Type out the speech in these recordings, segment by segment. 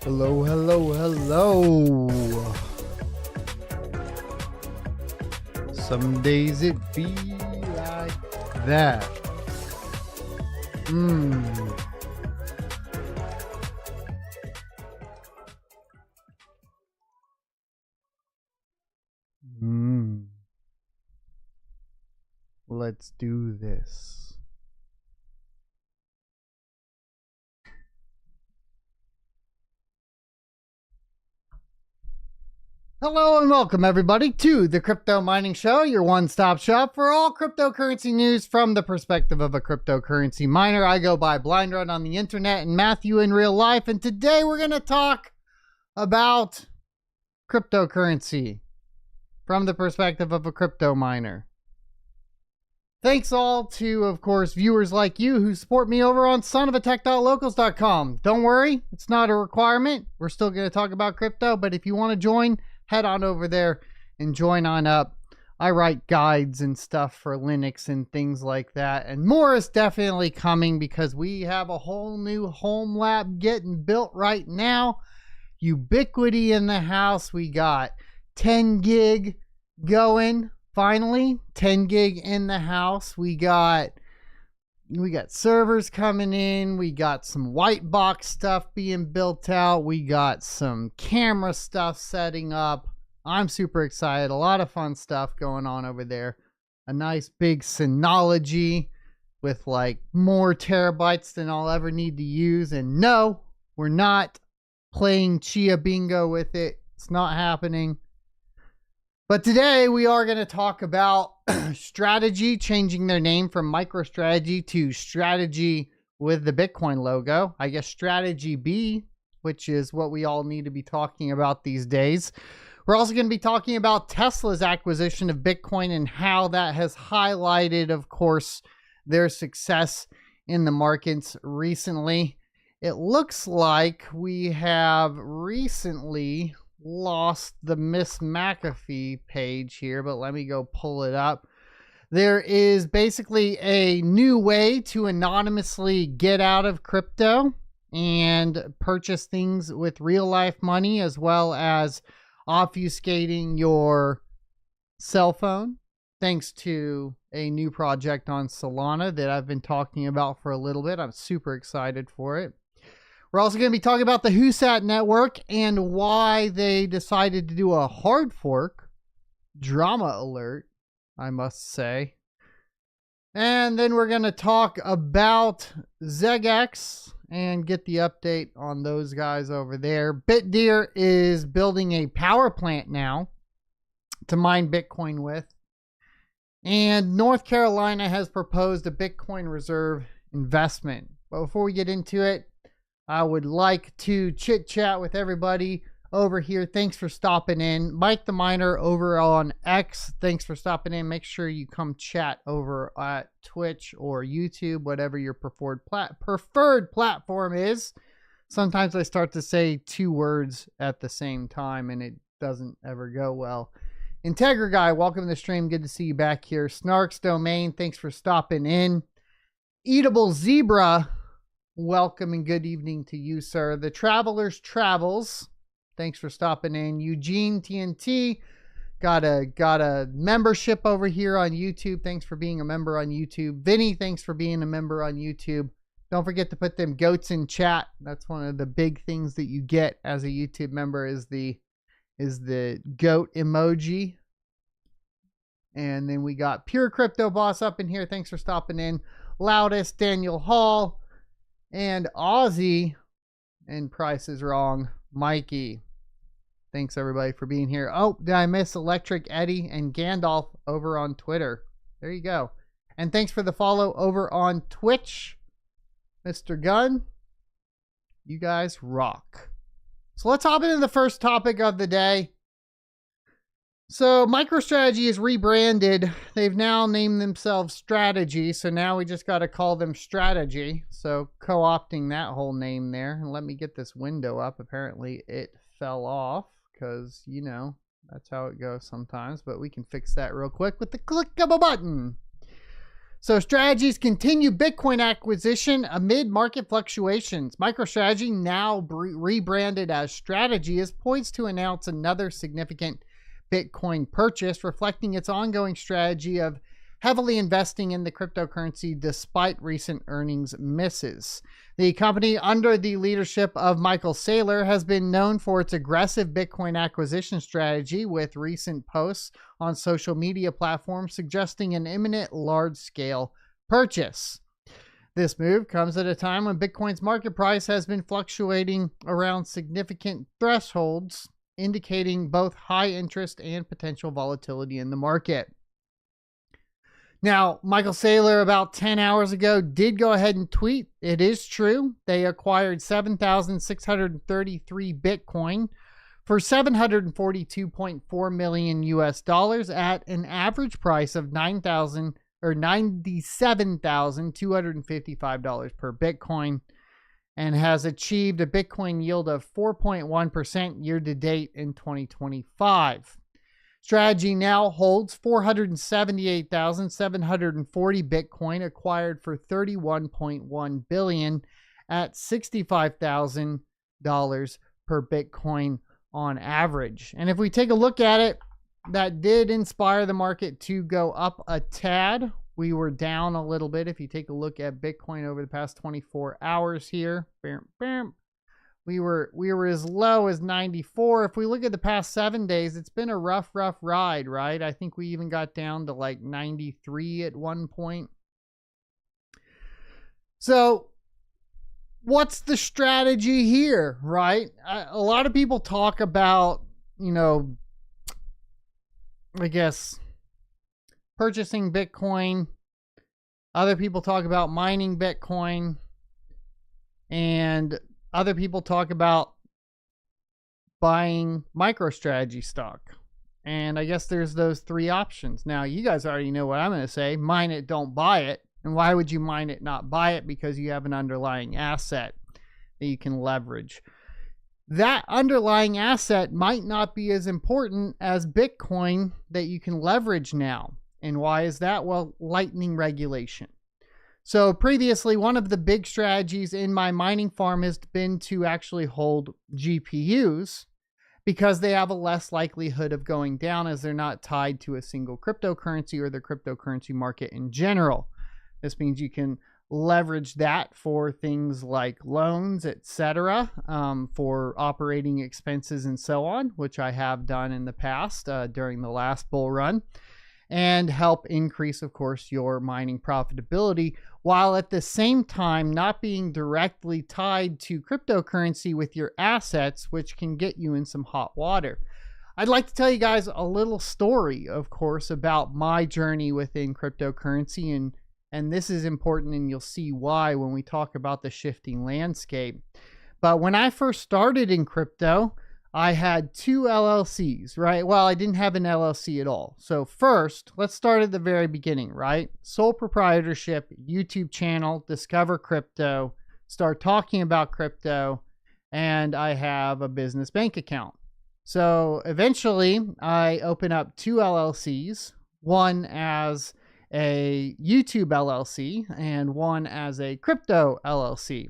Hello, hello, hello. Some days it be like that. Let's do this. Hello and welcome everybody to the Crypto Mining Show, your one-stop shop for all cryptocurrency news from the perspective of a cryptocurrency miner. I go by Blind Run on the internet and Matthew in real life, and today we're going to talk about cryptocurrency from the perspective of a crypto miner. Thanks all to, of course, viewers like you who support me over on sonofatech.locals.com. Don't worry, it's not a requirement. We're still going to talk about crypto, but if you want to join, head on over there and join on up. I write guides and stuff for Linux and things like that. And more is definitely coming because we have a whole new home lab getting built right now. Ubiquity in the house. We got 10 gig going. Finally, 10 gig in the house. We got servers coming in. We got some white box stuff being built out. We got some camera stuff setting up. I'm super excited. A lot of fun stuff going on over there. A nice big Synology with like more terabytes than I'll ever need to use. And no, we're not playing Chia Bingo with it. It's not happening. But today we are going to talk about Strategy changing their name from MicroStrategy to Strategy with the Bitcoin logo. I guess Strategy B, which is what we all need to be talking about these days. We're also going to be talking about Tesla's acquisition of Bitcoin and how that has highlighted, of course, their success in the markets recently. It looks like we have recently lost the Miss McAfee page here, but let me go pull it up. There is basically a new way to anonymously get out of crypto and purchase things with real life money, as well as obfuscating your cell phone, thanks to a new project on Solana that I've been talking about for a little bit. I'm super excited for it. We're also going to be talking about the Hoosat network and why they decided to do a hard fork. Drama alert, I must say. And then we're going to talk about Xeggex and get the update on those guys over there. Bitdeer is building a power plant now to mine Bitcoin with. And North Carolina has proposed a Bitcoin reserve investment. But before we get into it, I would like to chit chat with everybody over here. Thanks for stopping in. Mike the Miner over on X. Thanks for stopping in. Make sure you come chat over at Twitch or YouTube, whatever your preferred platform is. Sometimes I start to say two words at the same time and it doesn't ever go well. Integra Guy, welcome to the stream. Good to see you back here. Snarks Domain, thanks for stopping in. Eatable Zebra, welcome and good evening to you, sir. The Traveler's Travels, thanks for stopping in. Eugene TNT, got a membership over here on YouTube. Thanks for being a member on YouTube. Vinny, thanks for being a member on YouTube. Don't forget to put them goats in chat. That's one of the big things that you get as a YouTube member is the goat emoji. And then we got Pure Crypto Boss up in here. Thanks for stopping in. Loudest, Daniel Hall, and Aussie, and Price is Wrong, Mikey. Thanks everybody for being here. Oh, did I miss Electric Eddie and Gandalf over on Twitter? There you go. And thanks for the follow over on Twitch, Mr. Gunn. You guys rock. So let's hop into the first topic of the day. So MicroStrategy is rebranded. They've now named themselves Strategy. So now we just got to call them Strategy. So co-opting that whole name there. And let me get this window up. Apparently it fell off because, you know, that's how it goes sometimes. But we can fix that real quick with the click of a button. So Strategy's continued Bitcoin acquisition amid market fluctuations. MicroStrategy, now rebranded as Strategy, is poised to announce another significant Bitcoin purchase, reflecting its ongoing strategy of heavily investing in the cryptocurrency despite recent earnings misses. The company, under the leadership of Michael Saylor, has been known for its aggressive Bitcoin acquisition strategy, with recent posts on social media platforms suggesting an imminent large-scale purchase. This move comes at a time when Bitcoin's market price has been fluctuating around significant thresholds indicating both high interest and potential volatility in the market. Now, Michael Saylor about 10 hours ago did go ahead and tweet, it is true, they acquired 7,633 Bitcoin for $742.4 million US dollars at an average price of $97,255 per Bitcoin, and has achieved a Bitcoin yield of 4.1% year to date in 2025. Strategy now holds 478,740 Bitcoin acquired for $31.1 billion at $65,000 per Bitcoin on average. And if we take a look at it, that did inspire the market to go up a tad. We were down a little bit. If you take a look at Bitcoin over the past 24 hours here, we were as low as 94. If we look at the past 7 days, it's been a rough ride, right? I think we even got down to like 93 at one point. So what's the strategy here, right? A lot of people talk about, I guess, purchasing Bitcoin. Other people talk about mining Bitcoin. And other people talk about buying MicroStrategy stock. And I guess there's those three options. Now, you guys already know what I'm going to say. Mine it, don't buy it. And why would you mine it, not buy it? Because you have an underlying asset that you can leverage. That underlying asset might not be as important as Bitcoin that you can leverage now. And why is that? Well, Lightning regulation. So previously, one of the big strategies in my mining farm has been to actually hold GPUs because they have a less likelihood of going down as they're not tied to a single cryptocurrency or the cryptocurrency market in general. This means you can leverage that for things like loans, etc., for operating expenses and so on, which I have done in the past during the last bull run, and help increase, of course, your mining profitability, while at the same time not being directly tied to cryptocurrency with your assets, which can get you in some hot water. I'd like to tell you guys a little story, of course, about my journey within cryptocurrency, and this is important, and you'll see why when we talk about the shifting landscape. But when I first started in crypto, I had two LLCs, right? Well, I didn't have an LLC at all. So first, let's start at the very beginning, right? Sole proprietorship, YouTube channel, discover crypto, start talking about crypto, and I have a business bank account. So eventually, I open up two LLCs, one as a YouTube LLC and one as a crypto LLC.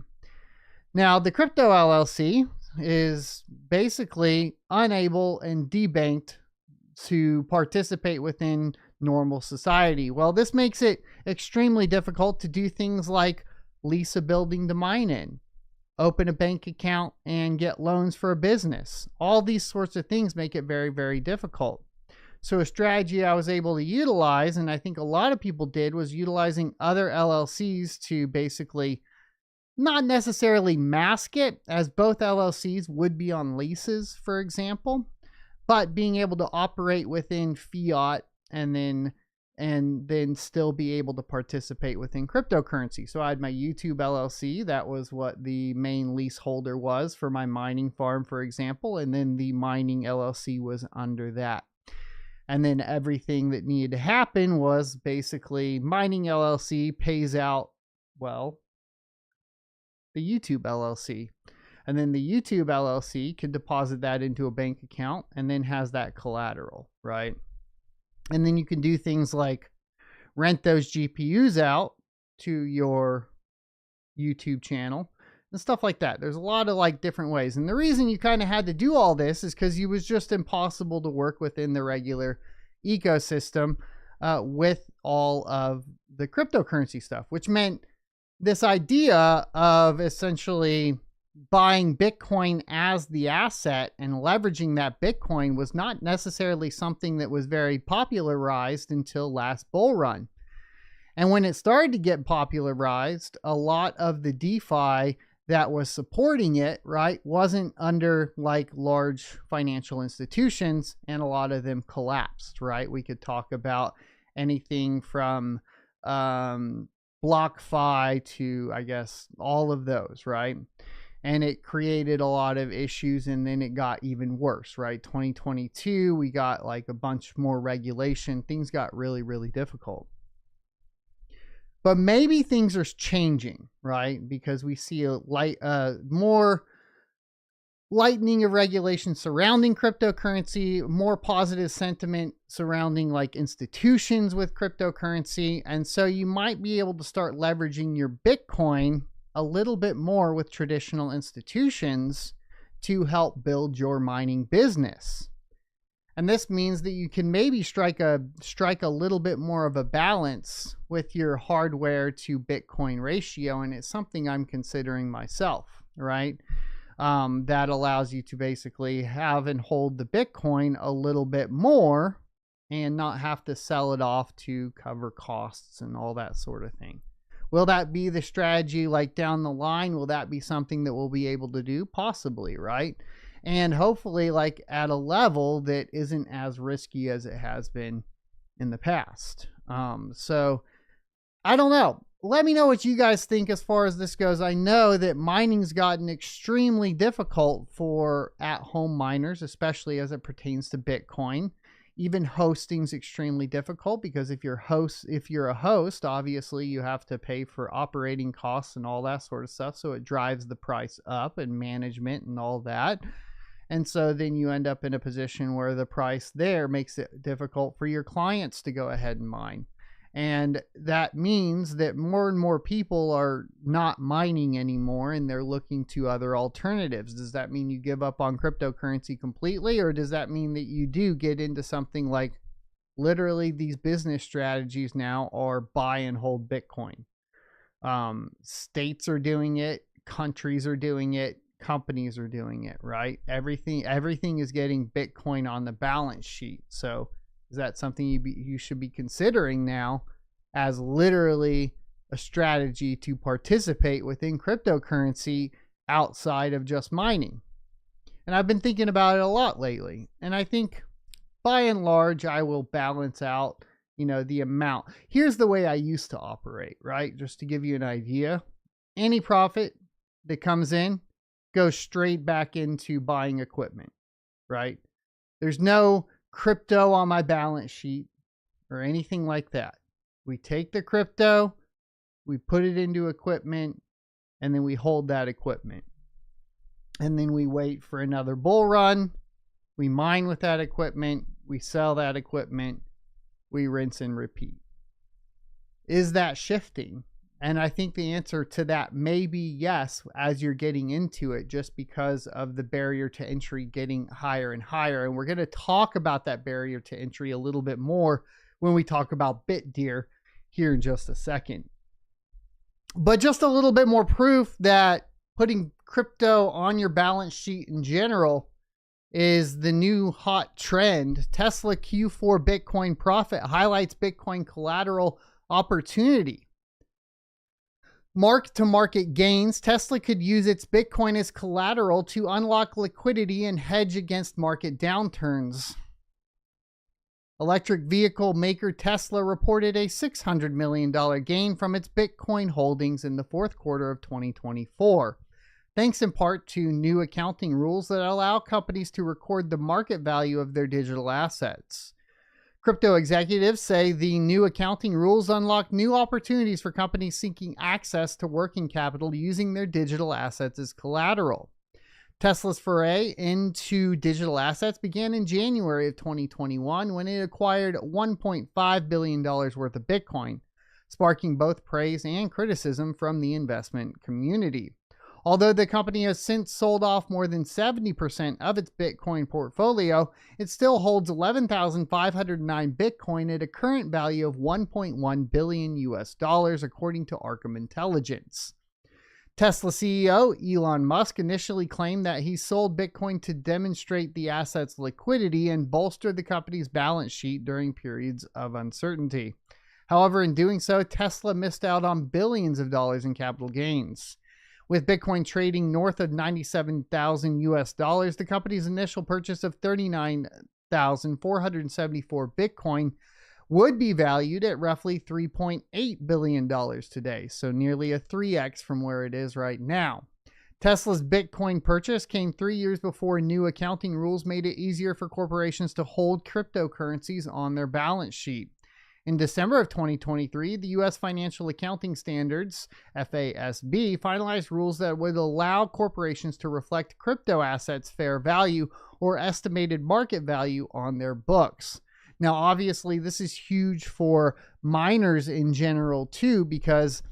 Now, the crypto LLC is basically unable and debanked to participate within normal society. Well, this makes it extremely difficult to do things like lease a building to mine in, open a bank account, and get loans for a business. All these sorts of things make it very, very difficult. So a strategy I was able to utilize, and I think a lot of people did, was utilizing other LLCs to basically not necessarily mask it, as both LLCs would be on leases, for example, but being able to operate within fiat and then still be able to participate within cryptocurrency. So I had my YouTube LLC. That was what the main leaseholder was for my mining farm, for example. And then the mining LLC was under that. And then everything that needed to happen was basically mining LLC pays out, well, the YouTube LLC. And then the YouTube LLC can deposit that into a bank account and then has that collateral, right? And then you can do things like rent those GPUs out to your YouTube channel and stuff like that. There's a lot of like different ways. And the reason you kind of had to do all this is because it was just impossible to work within the regular ecosystem with all of the cryptocurrency stuff, which meant this idea of essentially buying Bitcoin as the asset and leveraging that Bitcoin was not necessarily something that was very popularized until last bull run. And when it started to get popularized, a lot of the DeFi that was supporting it, right, wasn't under like large financial institutions, and a lot of them collapsed, right? We could talk about anything from BlockFi to, I guess, all of those, right? And it created a lot of issues, and then it got even worse, right? 2022, we got like a bunch more regulation. Things got really, really difficult. But maybe things are changing, right? Because we see more lightening of regulation surrounding cryptocurrency, more positive sentiment surrounding like institutions with cryptocurrency. And so you might be able to start leveraging your Bitcoin a little bit more with traditional institutions to help build your mining business. And this means that you can maybe strike a little bit more of a balance with your hardware to Bitcoin ratio. And it's something I'm considering myself, right? That allows you to basically have and hold the Bitcoin a little bit more and not have to sell it off to cover costs and all that sort of thing. Will that be the strategy like down the line? Will that be something that we'll be able to do? Possibly, right? And hopefully like at a level that isn't as risky as it has been in the past. So I don't know. Let me know what you guys think as far as this goes. I know that mining's gotten extremely difficult for at-home miners, especially as it pertains to Bitcoin. Even hosting's extremely difficult because if you're a host, obviously you have to pay for operating costs and all that sort of stuff. So it drives the price up, and management and all that. And so then you end up in a position where the price there makes it difficult for your clients to go ahead and mine. And that means that more and more people are not mining anymore, and they're looking to other alternatives. Does that mean you give up on cryptocurrency completely, or does that mean that you do get into something like literally these business strategies now are buy and hold Bitcoin? States are doing it, countries are doing it, companies are doing it, right? Everything is getting Bitcoin on the balance sheet. So is that something you should be considering now as literally a strategy to participate within cryptocurrency outside of just mining? And I've been thinking about it a lot lately. And I think by and large, I will balance out, the amount. Here's the way I used to operate, right? Just to give you an idea. Any profit that comes in goes straight back into buying equipment, right? There's no crypto on my balance sheet or anything like that. We take the crypto, we put it into equipment, and then we hold that equipment. And then we wait for another bull run. We mine with that equipment, we sell that equipment, we rinse and repeat. Is that shifting? And I think the answer to that may be yes, as you're getting into it, just because of the barrier to entry getting higher and higher. And we're going to talk about that barrier to entry a little bit more when we talk about Bitdeer here in just a second. But just a little bit more proof that putting crypto on your balance sheet in general is the new hot trend. Tesla Q4 Bitcoin profit highlights Bitcoin collateral opportunity. Mark-to-market gains. Tesla could use its Bitcoin as collateral to unlock liquidity and hedge against market downturns. Electric vehicle maker Tesla reported a $600 million gain from its Bitcoin holdings in the fourth quarter of 2024, thanks in part to new accounting rules that allow companies to record the market value of their digital assets. Crypto executives say the new accounting rules unlock new opportunities for companies seeking access to working capital using their digital assets as collateral. Tesla's foray into digital assets began in January of 2021 when it acquired $1.5 billion worth of Bitcoin, sparking both praise and criticism from the investment community. Although the company has since sold off more than 70% of its Bitcoin portfolio, it still holds 11,509 Bitcoin at a current value of $1.1 billion US, according to Arkham Intelligence. Tesla CEO Elon Musk initially claimed that he sold Bitcoin to demonstrate the asset's liquidity and bolster the company's balance sheet during periods of uncertainty. However, in doing so, Tesla missed out on billions of dollars in capital gains. With Bitcoin trading north of 97,000 US dollars, the company's initial purchase of 39,474 Bitcoin would be valued at roughly $3.8 billion today, so nearly a 3x from where it is right now. Tesla's Bitcoin purchase came 3 years before new accounting rules made it easier for corporations to hold cryptocurrencies on their balance sheet. In December of 2023, the U.S. Financial Accounting Standards, FASB, finalized rules that would allow corporations to reflect crypto assets' fair value or estimated market value on their books. Now, obviously, this is huge for miners in general, too, because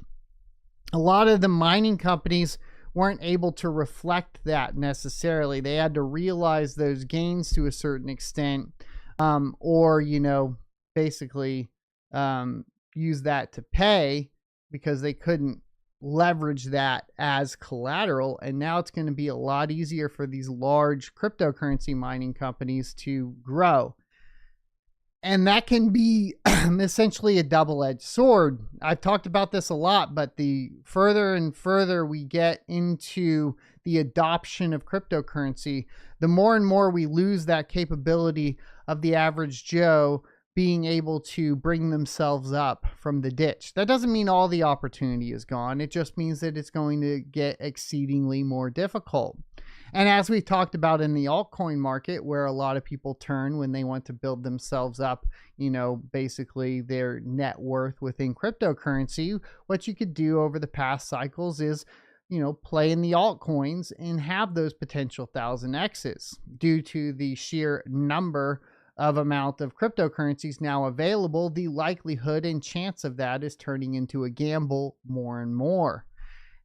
a lot of the mining companies weren't able to reflect that necessarily. They had to realize those gains to a certain extent, or, basically use that to pay because they couldn't leverage that as collateral. And now it's going to be a lot easier for these large cryptocurrency mining companies to grow. And that can be essentially a double-edged sword. I've talked about this a lot, but the further and further we get into the adoption of cryptocurrency, the more and more we lose that capability of the average Joe being able to bring themselves up from the ditch. That doesn't mean all the opportunity is gone. It just means that it's going to get exceedingly more difficult. And as we talked about in the altcoin market, where a lot of people turn when they want to build themselves up, basically their net worth within cryptocurrency, what you could do over the past cycles is, play in the altcoins and have those potential 1000x's due to the sheer number of amount of cryptocurrencies now available. The likelihood and chance of that is turning into a gamble more and more.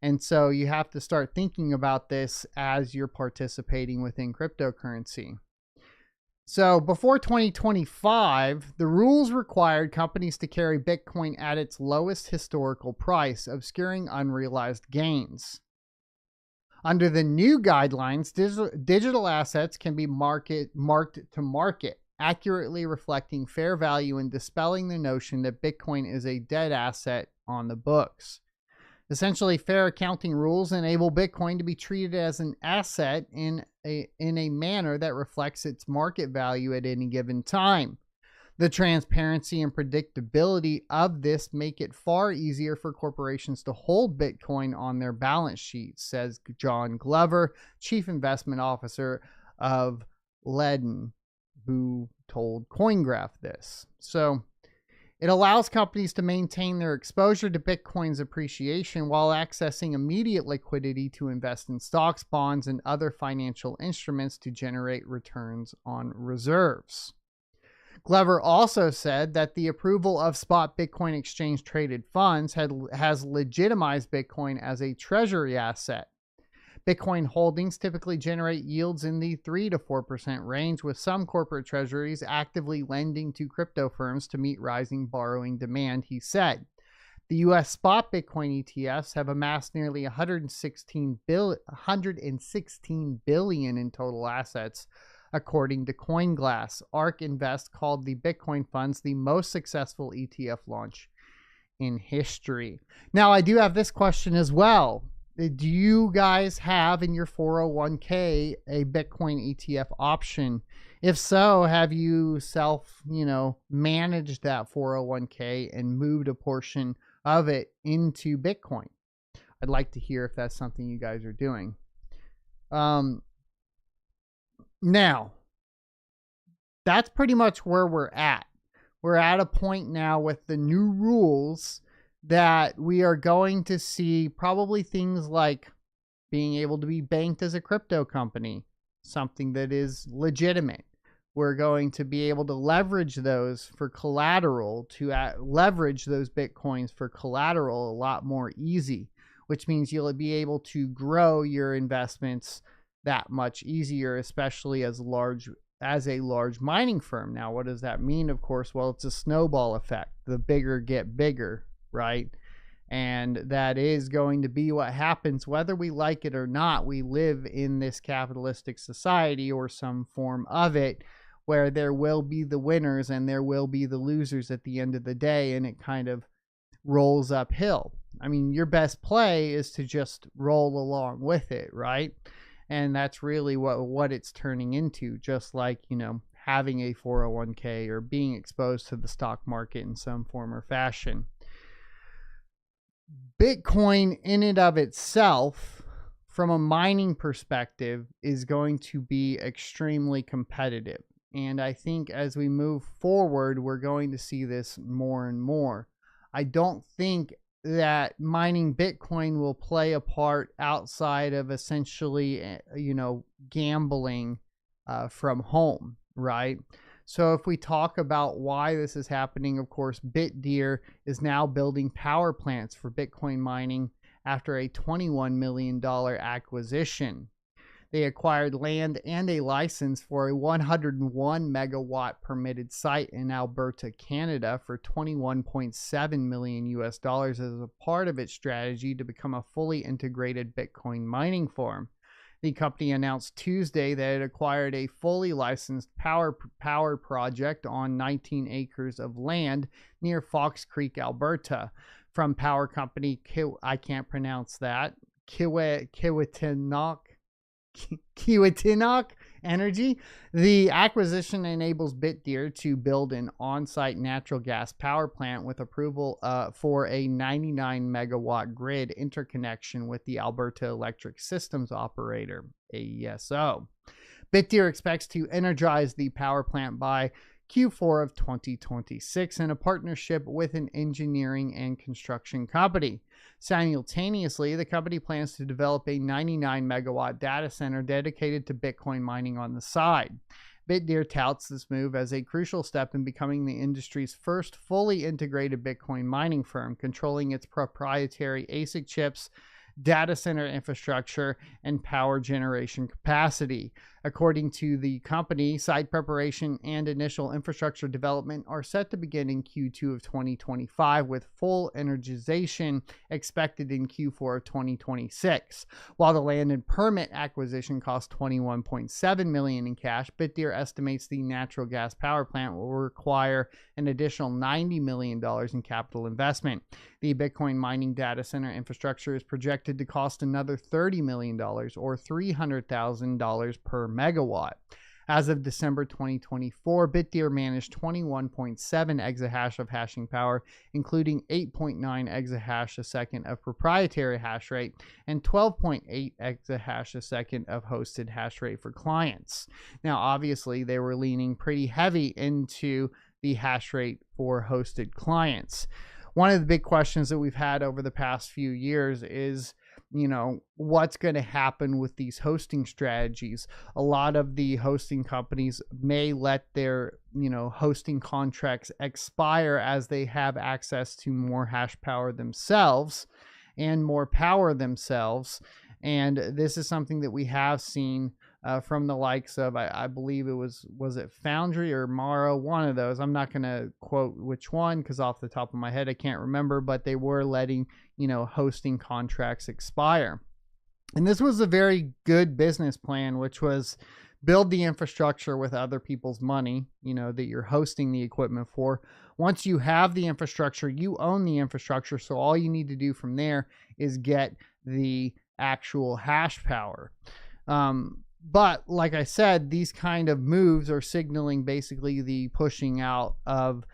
And so you have to start thinking about this as you're participating within cryptocurrency. So before 2025, the rules required companies to carry Bitcoin at its lowest historical price, obscuring unrealized gains. Under the new guidelines, digital assets can be marked to market, accurately reflecting fair value and dispelling the notion that Bitcoin is a dead asset on the books. Essentially, fair accounting rules enable Bitcoin to be treated as an asset in a manner that reflects its market value at any given time. The transparency and predictability of this make it far easier for corporations to hold Bitcoin on their balance sheets, says John Glover, Chief Investment Officer of Ledn, who told CoinGraph this. So it allows companies to maintain their exposure to Bitcoin's appreciation while accessing immediate liquidity to invest in stocks, bonds, and other financial instruments to generate returns on reserves. Glover also said that the approval of spot Bitcoin exchange traded funds has legitimized Bitcoin as a treasury asset. Bitcoin holdings typically generate yields in the 3 to 4% range, with some corporate treasuries actively lending to crypto firms to meet rising borrowing demand, he said. The U.S. spot Bitcoin ETFs have amassed nearly $116 billion in total assets, according to CoinGlass. ARK Invest called the Bitcoin funds the most successful ETF launch in history. Now, I do have this question as well. Do you guys have in your 401k a Bitcoin ETF option? If so, have you managed that 401k and moved a portion of it into Bitcoin? I'd like to hear if that's something you guys are doing. Now, that's pretty much where we're at. We're at a point now with the new rules that we are going to see probably things like being able to be banked as a crypto company, something that is legitimate. We're going to be able to leverage those for collateral, to leverage those Bitcoins for collateral a lot more easy, which means you'll be able to grow your investments that much easier, especially as a large mining firm. Now, what does that mean? Of course, well, it's a snowball effect. The bigger get bigger, right? And that is going to be what happens whether we like it or not. We live in this capitalistic society, or some form of it, where there will be the winners and there will be the losers at the end of the day, and it kind of rolls uphill. I mean, your best play is to just roll along with it, right? And that's really what it's turning into, just like, you know, having a 401k or being exposed to the stock market in some form or fashion. Bitcoin in and of itself, from a mining perspective, is going to be extremely competitive. And I think as we move forward, we're going to see this more and more. I don't think that mining Bitcoin will play a part outside of essentially, you know, gambling from home, right? So if we talk about why this is happening, of course, Bitdeer is now building power plants for Bitcoin mining after a $21 million acquisition. They acquired land and a license for a 101 megawatt permitted site in Alberta, Canada for $21.7 million US as a part of its strategy to become a fully integrated Bitcoin mining farm. The company announced Tuesday that it acquired a fully licensed power project on 19 acres of land near Fox Creek, Alberta, from power company I can't pronounce that, Kiwetinock Energy. The acquisition enables Bitdeer to build an on-site natural gas power plant with approval for a 99 megawatt grid interconnection with the Alberta Electric Systems Operator, AESO. Bitdeer expects to energize the power plant by Q4 of 2026 in a partnership with an engineering and construction company. Simultaneously, the company plans to develop a 99 megawatt data center dedicated to Bitcoin mining on the side. Bitdeer touts this move as a crucial step in becoming the industry's first fully integrated Bitcoin mining firm, controlling its proprietary ASIC chips, data center infrastructure, and power generation capacity. According to the company, site preparation and initial infrastructure development are set to begin in Q2 of 2025, with full energization expected in Q4 of 2026. While the land and permit acquisition cost $21.7 million in cash, Bitdeer estimates the natural gas power plant will require an additional $90 million in capital investment. The Bitcoin mining data center infrastructure is projected to cost another $30 million or $300,000 per megawatt. As of December 2024, Bitdeer managed 21.7 exahash of hashing power, including 8.9 exahash a second of proprietary hash rate and 12.8 exahash a second of hosted hash rate for clients. Now, obviously, they were leaning pretty heavy into the hash rate for hosted clients. One of the big questions that we've had over the past few years is, you know, what's going to happen with these hosting strategies? A lot of the hosting companies may let their, you know, hosting contracts expire as they have access to more hash power themselves and more power themselves. And this is something that we have seen from the likes of, I believe it was it Foundry or Maro, one of those. I'm not going to quote which one because off the top of my head I can't remember, but they were letting, you know, hosting contracts expire. And this was a very good business plan, which was build the infrastructure with other people's money, you know, that you're hosting the equipment for. Once you have the infrastructure, you own the infrastructure, so all you need to do from there is get the actual hash power. But like I said, these kind of moves are signaling basically the pushing out of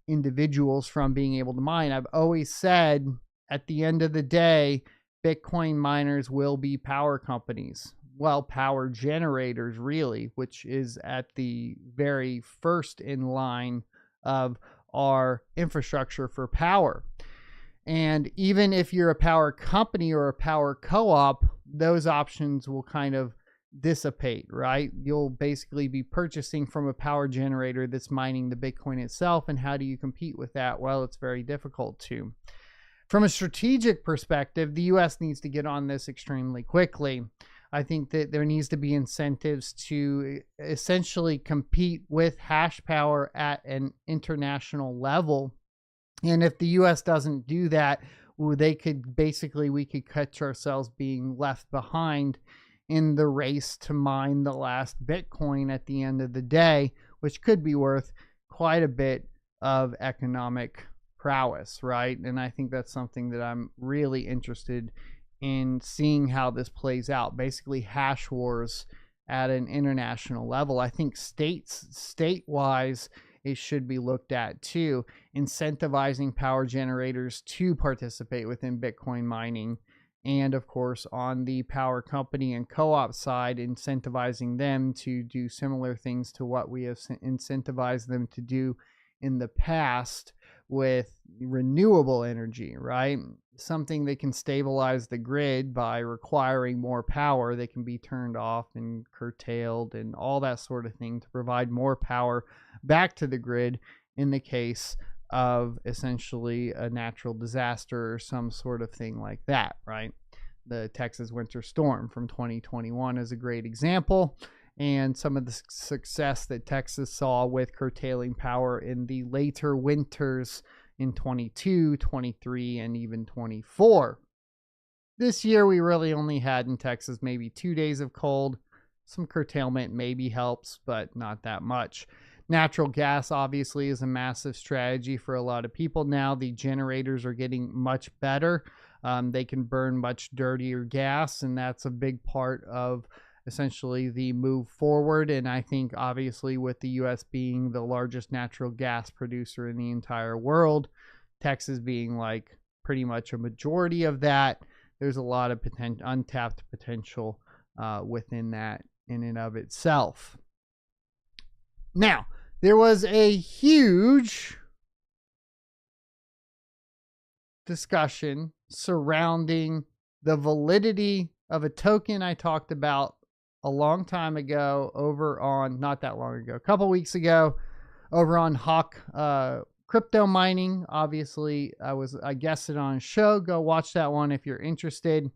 individuals from being able to mine. I've always said at the end of the day, Bitcoin miners will be power companies. Well, power generators really, which is at the very first in line of our infrastructure for power. And even if you're a power company or a power co-op, those options will kind of dissipate, right? You'll basically be purchasing from a power generator that's mining the Bitcoin itself. And how do you compete with that? Well, it's very difficult to. From a strategic perspective, the US needs to get on this extremely quickly. I think that there needs to be incentives to essentially compete with hash power at an international level. And if the US doesn't do that, we could catch ourselves being left behind in the race to mine the last Bitcoin at the end of the day, which could be worth quite a bit of economic prowess, right? And I think that's something that I'm really interested in seeing how this plays out. Basically, hash wars at an international level. I think state-wise, it should be looked at too, incentivizing power generators to participate within Bitcoin mining. And of course, on the power company and co-op side, incentivizing them to do similar things to what we have incentivized them to do in the past with renewable energy, right? Something that can stabilize the grid by requiring more power that can be turned off and curtailed and all that sort of thing to provide more power back to the grid in the case of essentially a natural disaster or some sort of thing like that, right? The Texas winter storm from 2021 is a great example, and some of the success that Texas saw with curtailing power in the later winters in 22, 23, and even 24. This year, we really only had in Texas maybe 2 days of cold. Some curtailment maybe helps, but not that much. Natural gas obviously is a massive strategy for a lot of people now. The generators are getting much better. They can burn much dirtier gas, and that's a big part of essentially the move forward. And I think obviously with the US being the largest natural gas producer in the entire world, Texas being like pretty much a majority of that, there's a lot of untapped potential within that in and of itself. Now, there was a huge discussion surrounding the validity of a token I talked about a long time ago over on, not that long ago, a couple weeks ago, over on Hawk Crypto Mining. Obviously, I guested on a show. Go watch that one if you're interested.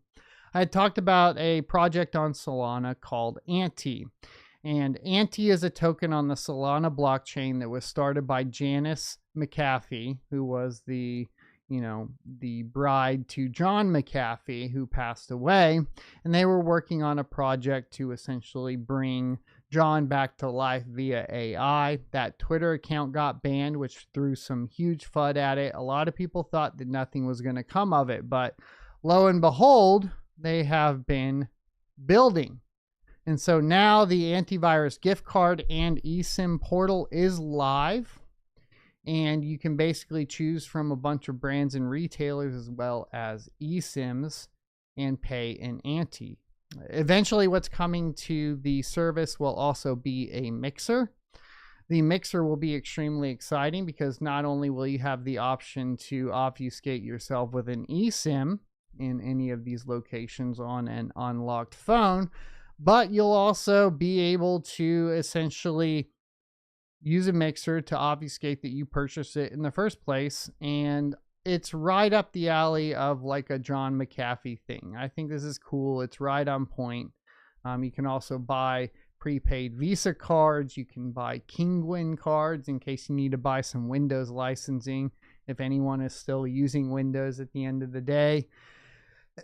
I had talked about a project on Solana called Ainti. And Ainti is a token on the Solana blockchain that was started by Janice McAfee, who was the bride to John McAfee, who passed away. And they were working on a project to essentially bring John back to life via AI. That Twitter account got banned, which threw some huge FUD at it. A lot of people thought that nothing was going to come of it, but lo and behold, they have been building. And so now the antivirus gift card and eSIM portal is live. And you can basically choose from a bunch of brands and retailers as well as eSims and pay in Ainti. Eventually, what's coming to the service will also be a mixer. The mixer will be extremely exciting because not only will you have the option to obfuscate yourself with an eSIM in any of these locations on an unlocked phone, but you'll also be able to essentially use a mixer to obfuscate that you purchased it in the first place. And it's right up the alley of like a John McAfee thing. I think this is cool. It's right on point. You can also buy prepaid Visa cards. You can buy Kinguin cards in case you need to buy some Windows licensing, if anyone is still using Windows at the end of the day.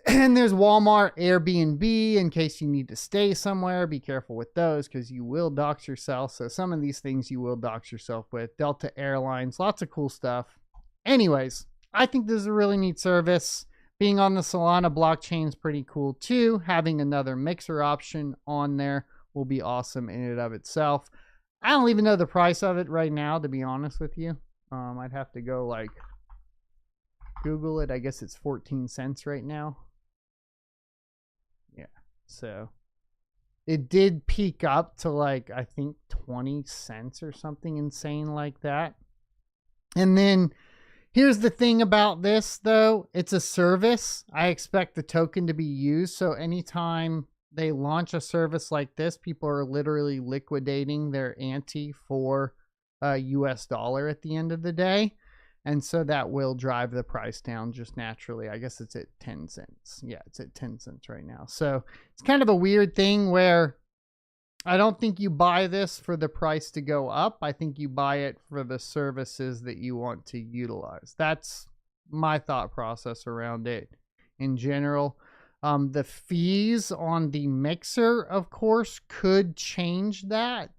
And there's Walmart, Airbnb, in case you need to stay somewhere. Be careful with those because you will dox yourself. So some of these things you will dox yourself with. Delta Airlines, lots of cool stuff. Anyways, I think this is a really neat service. Being on the Solana blockchain is pretty cool too. Having another mixer option on there will be awesome in and of itself. I don't even know the price of it right now, to be honest with you. I'd have to go like Google it. I guess it's 14 cents right now. Yeah, so it did peak up to like, I think 20 cents or something insane like that. And then here's the thing about this though, it's a service. I expect the token to be used. So anytime they launch a service like this, people are literally liquidating their ante for a US dollar at the end of the day. And so that will drive the price down just naturally. I guess it's at 10 cents. Yeah, it's at 10 cents right now. So it's kind of a weird thing where I don't think you buy this for the price to go up. I think you buy it for the services that you want to utilize. That's my thought process around it in general. The fees on the mixer, of course, could change that.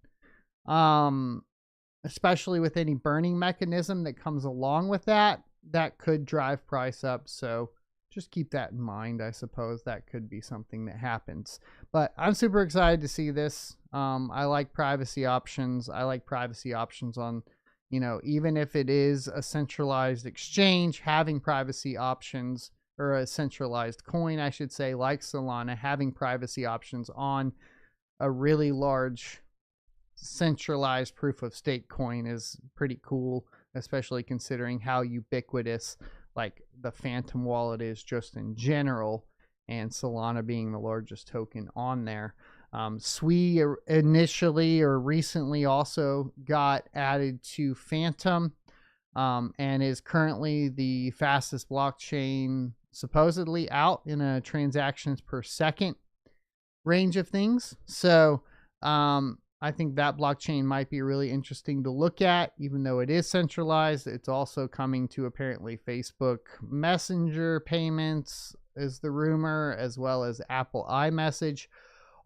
Especially with any burning mechanism that comes along with that. that could drive price up. So just keep that in mind. I suppose that could be something that happens, but I'm super excited to see this. I like privacy options. I like privacy options on, you know, even if it is a centralized exchange, having privacy options, or a centralized coin, I should say, like Solana, having privacy options on a really large centralized proof of stake coin is pretty cool, especially considering how ubiquitous like the Phantom wallet is just in general, and Solana being the largest token on there. Sui initially or recently also got added to Phantom, and is currently the fastest blockchain supposedly out in a transactions per second range of things. So I think that blockchain might be really interesting to look at, even though it is centralized. It's also coming to apparently Facebook Messenger payments is the rumor, as well as Apple iMessage.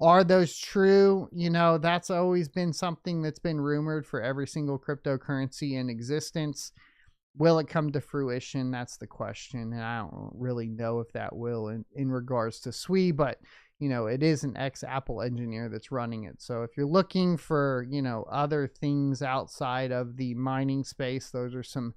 Are those true? You know, that's always been something that's been rumored for every single cryptocurrency in existence. Will it come to fruition? That's the question. And I don't really know if that will in regards to Sui, but you know, it is an ex-Apple engineer that's running it. So if you're looking for, you know, other things outside of the mining space, those are some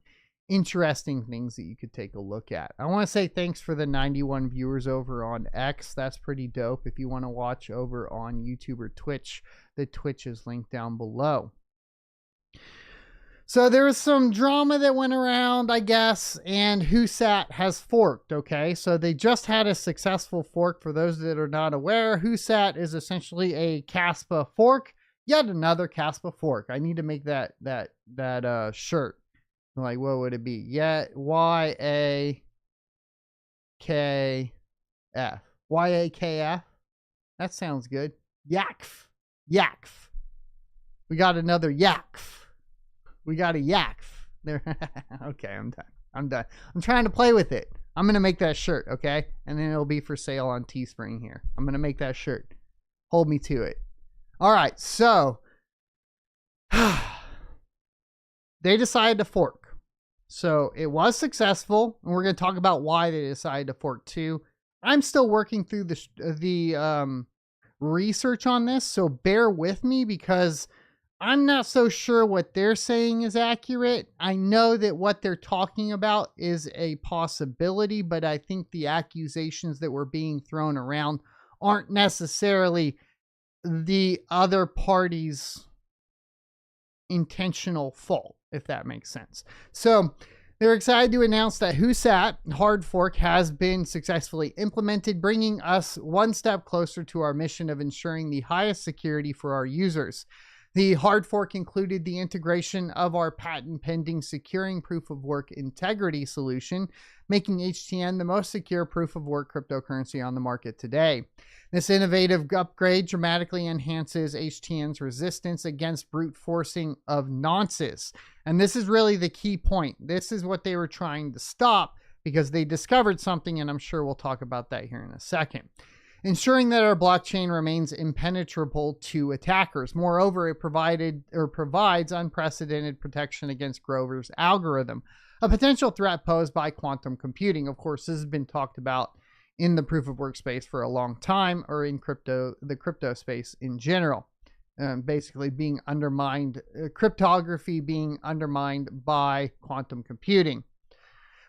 interesting things that you could take a look at. I want to say thanks for the 91 viewers over on X. That's pretty dope. If you want to watch over on YouTube or Twitch, the Twitch is linked down below. So there was some drama that went around, I guess, and Hoosat has forked, okay? So they just had a successful fork. For those that are not aware, Hoosat is essentially a Kaspa fork, yet another Kaspa fork. I need to make that shirt. Like, what would it be? Yet YAKF. YAKF? That sounds good. Yakf. Yakf. We got another Yakf. We got a Yakf. There. Okay, I'm done. I'm done. I'm trying to play with it. I'm going to make that shirt, okay? And then it'll be for sale on Teespring here. I'm going to make that shirt. Hold me to it. All right, so they decided to fork. So it was successful, and we're going to talk about why they decided to fork too. I'm still working through the research on this, so bear with me because I'm not so sure what they're saying is accurate. I know that what they're talking about is a possibility, but I think the accusations that were being thrown around aren't necessarily the other party's intentional fault, if that makes sense. So they're excited to announce that Hoosat hard fork has been successfully implemented, bringing us one step closer to our mission of ensuring the highest security for our users. The hard fork included the integration of our patent-pending securing proof-of-work integrity solution, making HTN the most secure proof-of-work cryptocurrency on the market today. This innovative upgrade dramatically enhances HTN's resistance against brute forcing of nonces. And this is really the key point. This is what they were trying to stop because they discovered something, and I'm sure we'll talk about that here in a second. Ensuring that our blockchain remains impenetrable to attackers. Moreover, it provides unprecedented protection against Grover's algorithm, a potential threat posed by quantum computing. Of course, this has been talked about in the proof of work space for a long time, or in the crypto space in general. Basically being undermined, cryptography being undermined by quantum computing.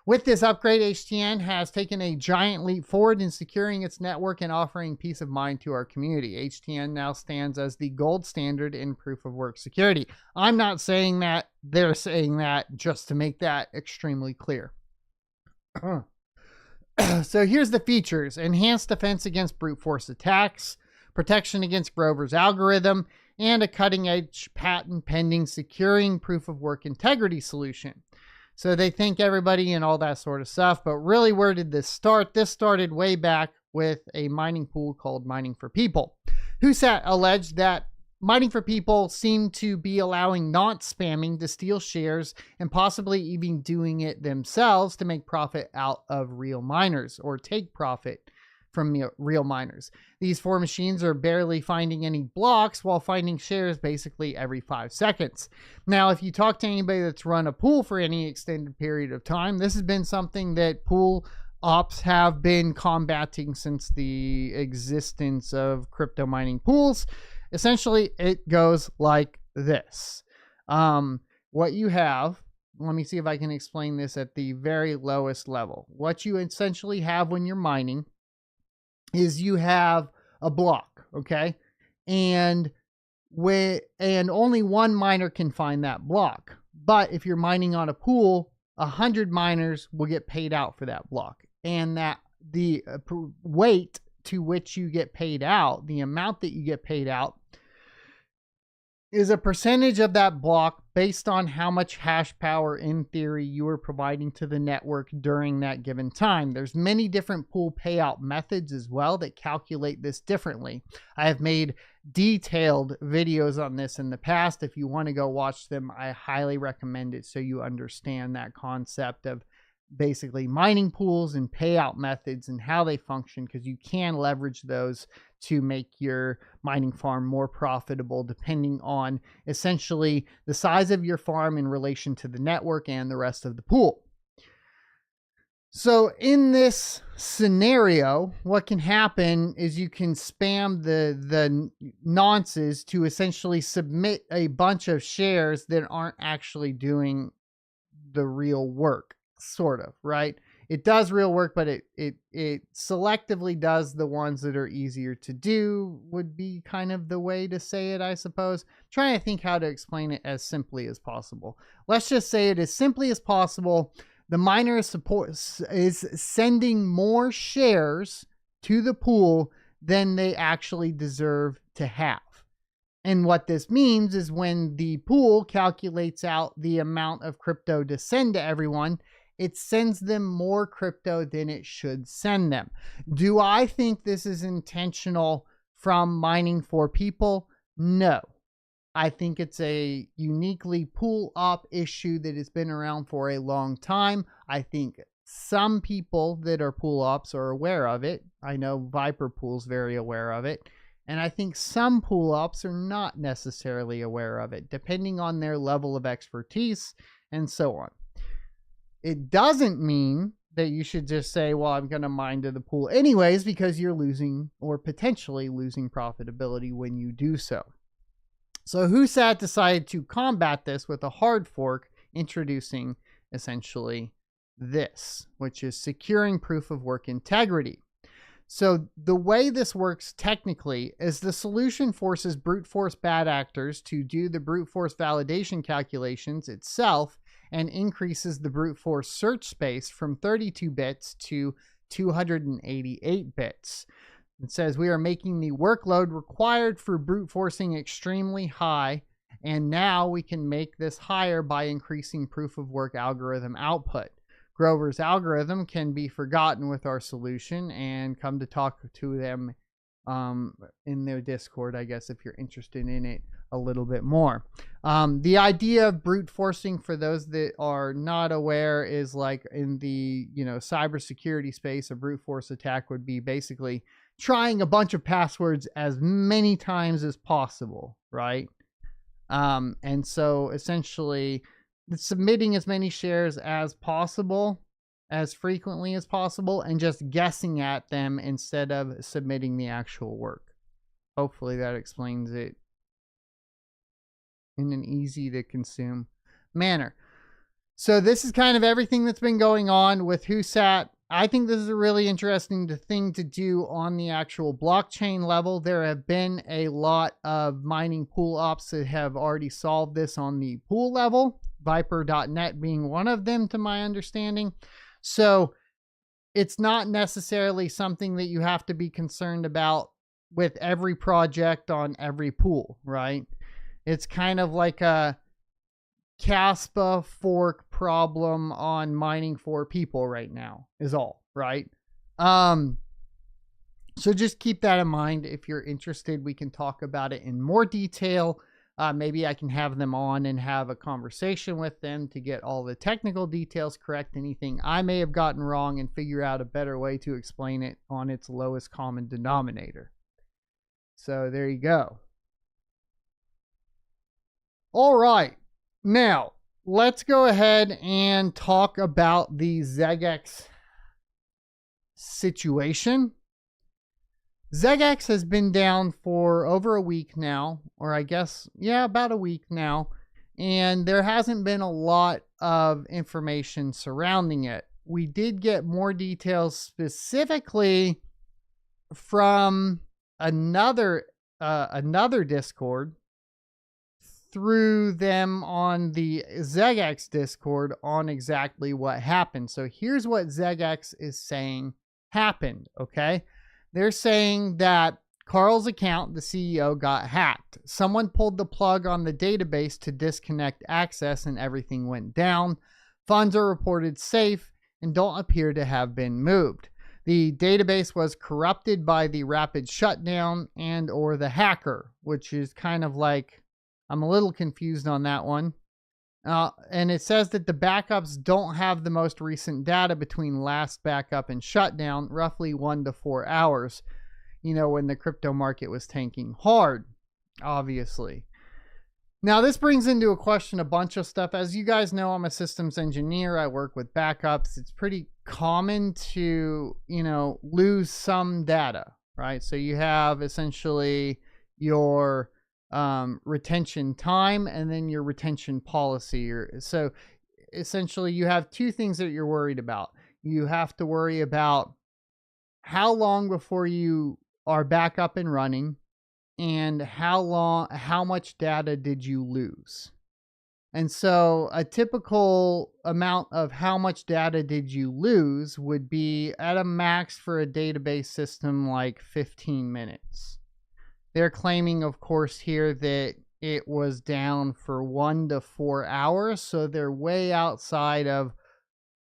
With this upgrade, HTN has taken a giant leap forward in securing its network and offering peace of mind to our community. HTN now stands as the gold standard in proof-of-work security. I'm not saying that. They're saying that, just to make that extremely clear. So here's the features. Enhanced defense against brute force attacks, protection against Grover's algorithm, and a cutting-edge patent-pending securing proof-of-work integrity solution. So they thank everybody and all that sort of stuff. But really, where did this start? This started way back with a mining pool called Mining for People. Hoosat alleged that Mining for People seemed to be allowing not-spamming to steal shares and possibly even doing it themselves to make profit out of real miners, or take profit from real miners. These 4 machines are barely finding any blocks while finding shares basically every 5 seconds. Now, if you talk to anybody that's run a pool for any extended period of time, this has been something that pool ops have been combating since the existence of crypto mining pools. Essentially, it goes like this. What you have, let me see if I can explain this at the very lowest level. What you essentially have when you're mining is you have a block, okay? And only one miner can find that block. But if you're mining on a pool, 100 miners will get paid out for that block. And that the weight to which you get paid out, the amount that you get paid out, is a percentage of that block based on how much hash power, in theory, you are providing to the network during that given time. There's many different pool payout methods as well that calculate this differently. I have made detailed videos on this in the past. If you want to go watch them, I highly recommend it so you understand that concept of basically mining pools and payout methods and how they function, because you can leverage those to make your mining farm more profitable depending on essentially the size of your farm in relation to the network and the rest of the pool. So in this scenario, what can happen is you can spam the nonces to essentially submit a bunch of shares that aren't actually doing the real work, sort of, right? It does real work, but it selectively does the ones that are easier to do, would be kind of the way to say it, I suppose. I'm trying to think how to explain it as simply as possible. Let's just say it as simply as possible. The miner is sending more shares to the pool than they actually deserve to have. And what this means is when the pool calculates out the amount of crypto to send to everyone, it sends them more crypto than it should send them. Do I think this is intentional from mining for people? No. I think it's a uniquely pool op issue that has been around for a long time. I think some people that are pool ops are aware of it. I know Viper Pool's very aware of it. And I think some pool ops are not necessarily aware of it, depending on their level of expertise and so on. It doesn't mean that you should just say, well, I'm going to mine to the pool anyways, because you're losing or potentially losing profitability when you do so. So Hoosat decided to combat this with a hard fork, introducing essentially this, which is securing proof of work integrity. So the way this works technically is the solution forces brute force bad actors to do the brute force validation calculations itself and increases the brute force search space from 32 bits to 288 bits. It says we are making the workload required for brute forcing extremely high, and now we can make this higher by increasing proof of work algorithm output. Grover's algorithm can be forgotten with our solution, and come to talk to them in their Discord, I guess, if you're interested in it a little bit more. The idea of brute forcing, for those that are not aware, is like in the cybersecurity space, a brute force attack would be basically trying a bunch of passwords as many times as possible, right? And so essentially submitting as many shares as possible, as frequently as possible, and just guessing at them instead of submitting the actual work. Hopefully that explains it in an easy to consume manner. So this is kind of everything that's been going on with Hoosat. I think this is a really interesting thing to do on the actual blockchain level. There have been a lot of mining pool ops that have already solved this on the pool level, Viper.net being one of them to my understanding. So it's not necessarily something that you have to be concerned about with every project on every pool, right? It's kind of like a Caspa fork problem on mining for people right now is all, right? So just keep that in mind. If you're interested, we can talk about it in more detail Maybe I can have them on and have a conversation with them to get all the technical details correct, anything I may have gotten wrong, and figure out a better way to explain it on its lowest common denominator. So there you go. All right, now let's go ahead and talk about the Xeggex situation. Xeggex has been down for over a week now, or I guess, yeah, about a week now, and there hasn't been a lot of information surrounding it. We did get more details specifically from another Discord through them on the Xeggex Discord on exactly what happened. So here's what Xeggex is saying happened, okay? They're saying that Carl's account, the CEO, got hacked. Someone pulled the plug on the database to disconnect access and everything went down. Funds are reported safe and don't appear to have been moved. The database was corrupted by the rapid shutdown and or the hacker, which is kind of like, I'm a little confused on that one. And it says that the backups don't have the most recent data between last backup and shutdown, roughly 1 to 4 hours, when the crypto market was tanking hard, obviously. Now, this brings into a question a bunch of stuff. As you guys know, I'm a systems engineer. I work with backups. It's pretty common to, lose some data, right? So you have essentially your retention time and then your retention policy. So essentially you have two things that you're worried about. You have to worry about how long before you are back up and running, and how much data did you lose. And so a typical amount of how much data did you lose would be at a max for a database system like 15 minutes. They're claiming, of course, here that it was down for 1 to 4 hours. So they're way outside of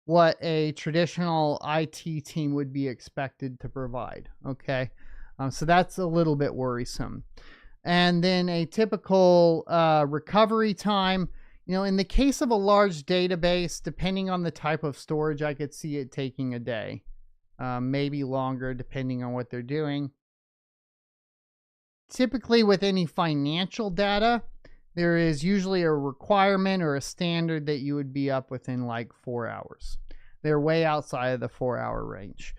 what a traditional IT team would be expected to provide. Okay. So that's a little bit worrisome. And then a typical recovery time, in the case of a large database, depending on the type of storage, I could see it taking a day, maybe longer, depending on what they're doing. Typically with any financial data, there is usually a requirement or a standard that you would be up within like 4 hours. They're way outside of the 4-hour range.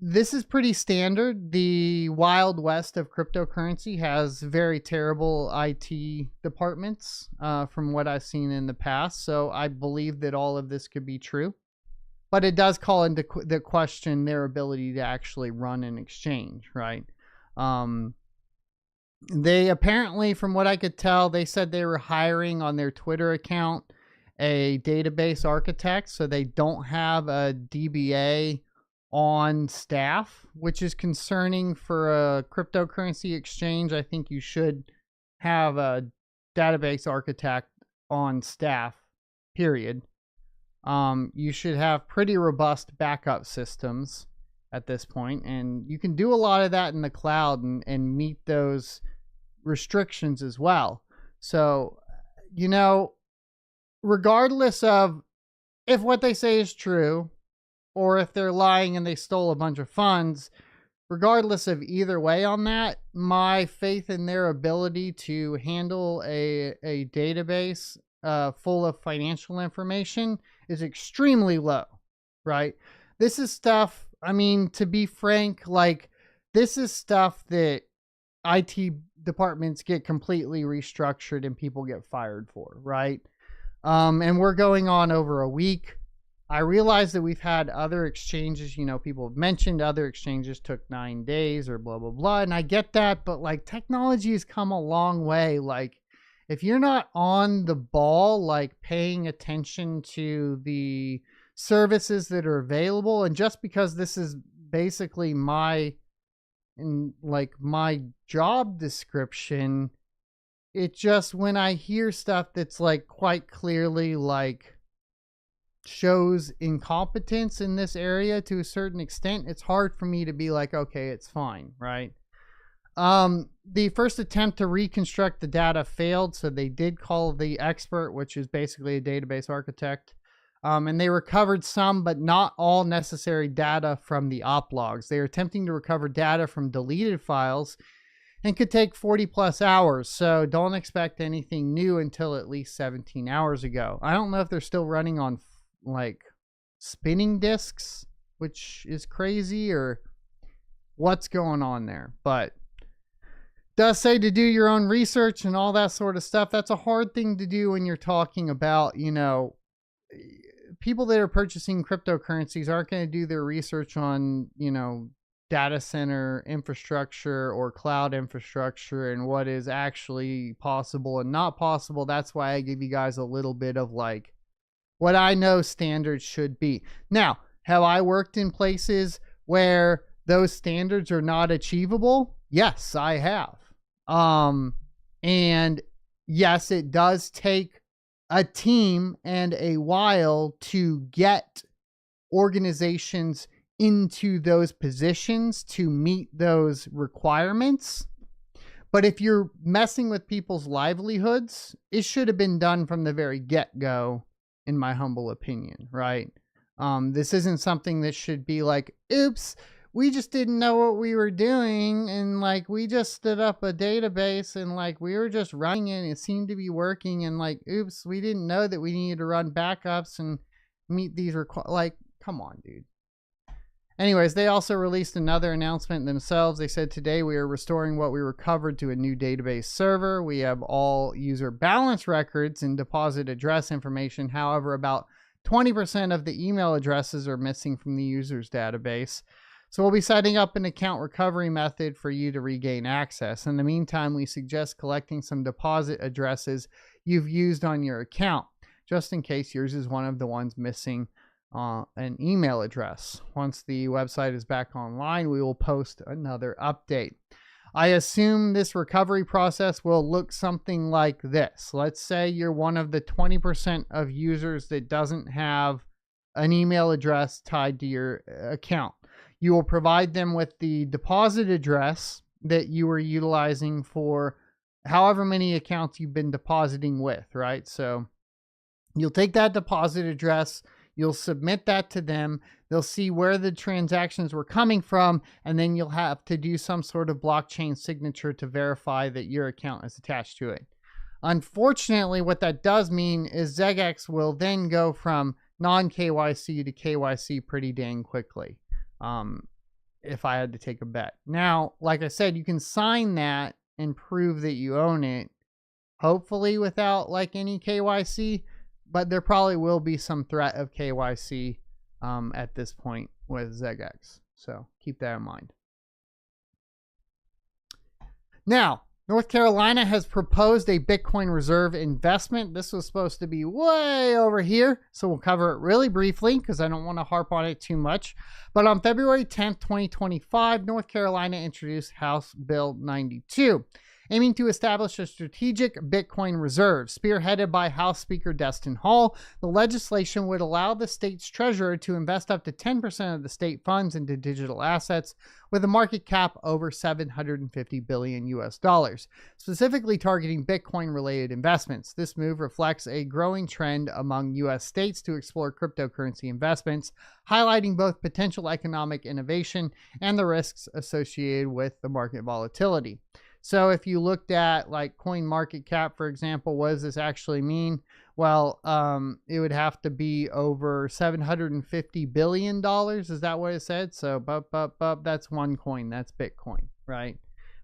This is pretty standard. The Wild West of cryptocurrency has very terrible IT departments from what I've seen in the past. So I believe that all of this could be true. But it does call into the question their ability to actually run an exchange, right? They apparently, from what I could tell, they said they were hiring on their Twitter account a database architect. So they don't have a DBA on staff, which is concerning for a cryptocurrency exchange. I think you should have a database architect on staff, period. You should have pretty robust backup systems at this point, and you can do a lot of that in the cloud and meet those restrictions as well. So, regardless of if what they say is true, or if they're lying and they stole a bunch of funds, regardless of either way on that, my faith in their ability to handle a database full of financial information is extremely low, right? This is stuff, to be frank, this is stuff that IT departments get completely restructured and people get fired for, right? And we're going on over a week. I realize that we've had other exchanges, people have mentioned other exchanges took 9 days or blah, blah, blah. And I get that, but technology has come a long way. If you're not on the ball, paying attention to the services that are available, and just because this is basically my job description, it just, when I hear stuff that's quite clearly shows incompetence in this area to a certain extent, it's hard for me to be okay, it's fine, right? The first attempt to reconstruct the data failed, so they did call the expert, which is basically a database architect. And they recovered some, but not all necessary data from the op logs. They are attempting to recover data from deleted files and could take 40 plus hours. So don't expect anything new until at least 17 hours ago. I don't know if they're still running on like spinning disks, which is crazy, or what's going on there. But does say to do your own research and all that sort of stuff. That's a hard thing to do when you're talking about, you know, people that are purchasing cryptocurrencies aren't going to do their research on, you know, data center infrastructure or cloud infrastructure and what is actually possible and not possible. That's why I give you guys a little bit of like what I know standards should be. Now, have I worked in places where those standards are not achievable? Yes, I have. And yes, it does take a team and a while to get organizations into those positions to meet those requirements. But if you're messing with people's livelihoods, it should have been done from the very get-go, in my humble opinion, right? This isn't something that should be like, oops, we just didn't know what we were doing, and like we just stood up a database and like we were just running it and it seemed to be working, and like oops, we didn't know that we needed to run backups and meet these like, come on, dude. Anyways, they also released another announcement themselves. They said, today we are restoring what we recovered to a new database server. We have all user balance records and deposit address information. However, about 20% of the email addresses are missing from the user's database. So we'll be setting up an account recovery method for you to regain access. In the meantime, we suggest collecting some deposit addresses you've used on your account, just in case yours is one of the ones missing an email address. Once the website is back online, we will post another update. I assume this recovery process will look something like this. Let's say you're one of the 20% of users that doesn't have an email address tied to your account. You will provide them with the deposit address that you were utilizing for however many accounts you've been depositing with, right? So you'll take that deposit address, you'll submit that to them, they'll see where the transactions were coming from, and then you'll have to do some sort of blockchain signature to verify that your account is attached to it. Unfortunately, what that does mean is Xeggex will then go from non-KYC to KYC pretty dang quickly. If I had to take a bet. Now, like I said, you can sign that and prove that you own it, hopefully without like any KYC, but there probably will be some threat of KYC at this point with Xeggex. So keep that in mind. Now, North Carolina has proposed a Bitcoin reserve investment. This was supposed to be way over here, so we'll cover it really briefly because I don't want to harp on it too much. But on February 10th, 2025, North Carolina introduced House Bill 92, aiming to establish a strategic Bitcoin reserve. Spearheaded by House Speaker Destin Hall, the legislation would allow the state's treasurer to invest up to 10% of the state funds into digital assets with a market cap over $750 billion US dollars, specifically targeting Bitcoin-related investments. This move reflects a growing trend among US states to explore cryptocurrency investments, highlighting both potential economic innovation and the risks associated with the market volatility. So if you looked at like coin market cap, for example, what does this actually mean? Well, it would have to be over $750 billion. Is that what it said? So that's one coin. That's Bitcoin, right?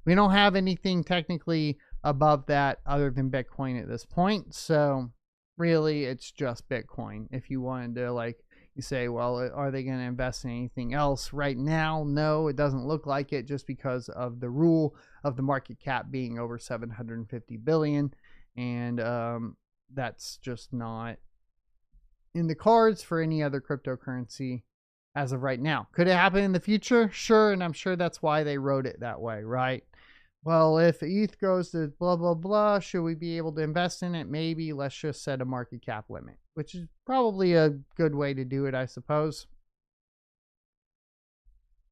We don't have anything technically above that other than Bitcoin at this point. So really it's just Bitcoin. If you wanted to like, you say, well, are they going to invest in anything else right now? No, it doesn't look like it, just because of the rule of the market cap being over 750 billion. And that's just not in the cards for any other cryptocurrency as of right now. Could it happen in the future? Sure. And I'm sure that's why they wrote it that way, right? Well, if ETH goes to blah, blah, blah, should we be able to invest in it? Maybe. Let's just set a market cap limit, which is probably a good way to do it, I suppose.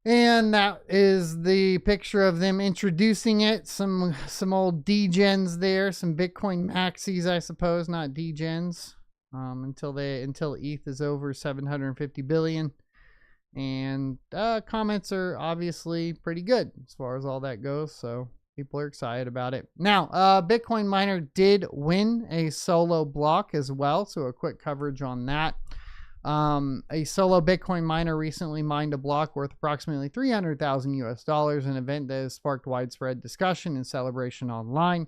And that is the picture of them introducing it. Some old degens there, some Bitcoin maxis, I suppose, not degens. Until ETH is over 750 billion. And comments are obviously pretty good as far as all that goes. So people are excited about it. Now, Bitcoin miner did win a solo block as well. So a quick coverage on that. A solo Bitcoin miner recently mined a block worth approximately 300,000 US dollars, an event that has sparked widespread discussion and celebration online.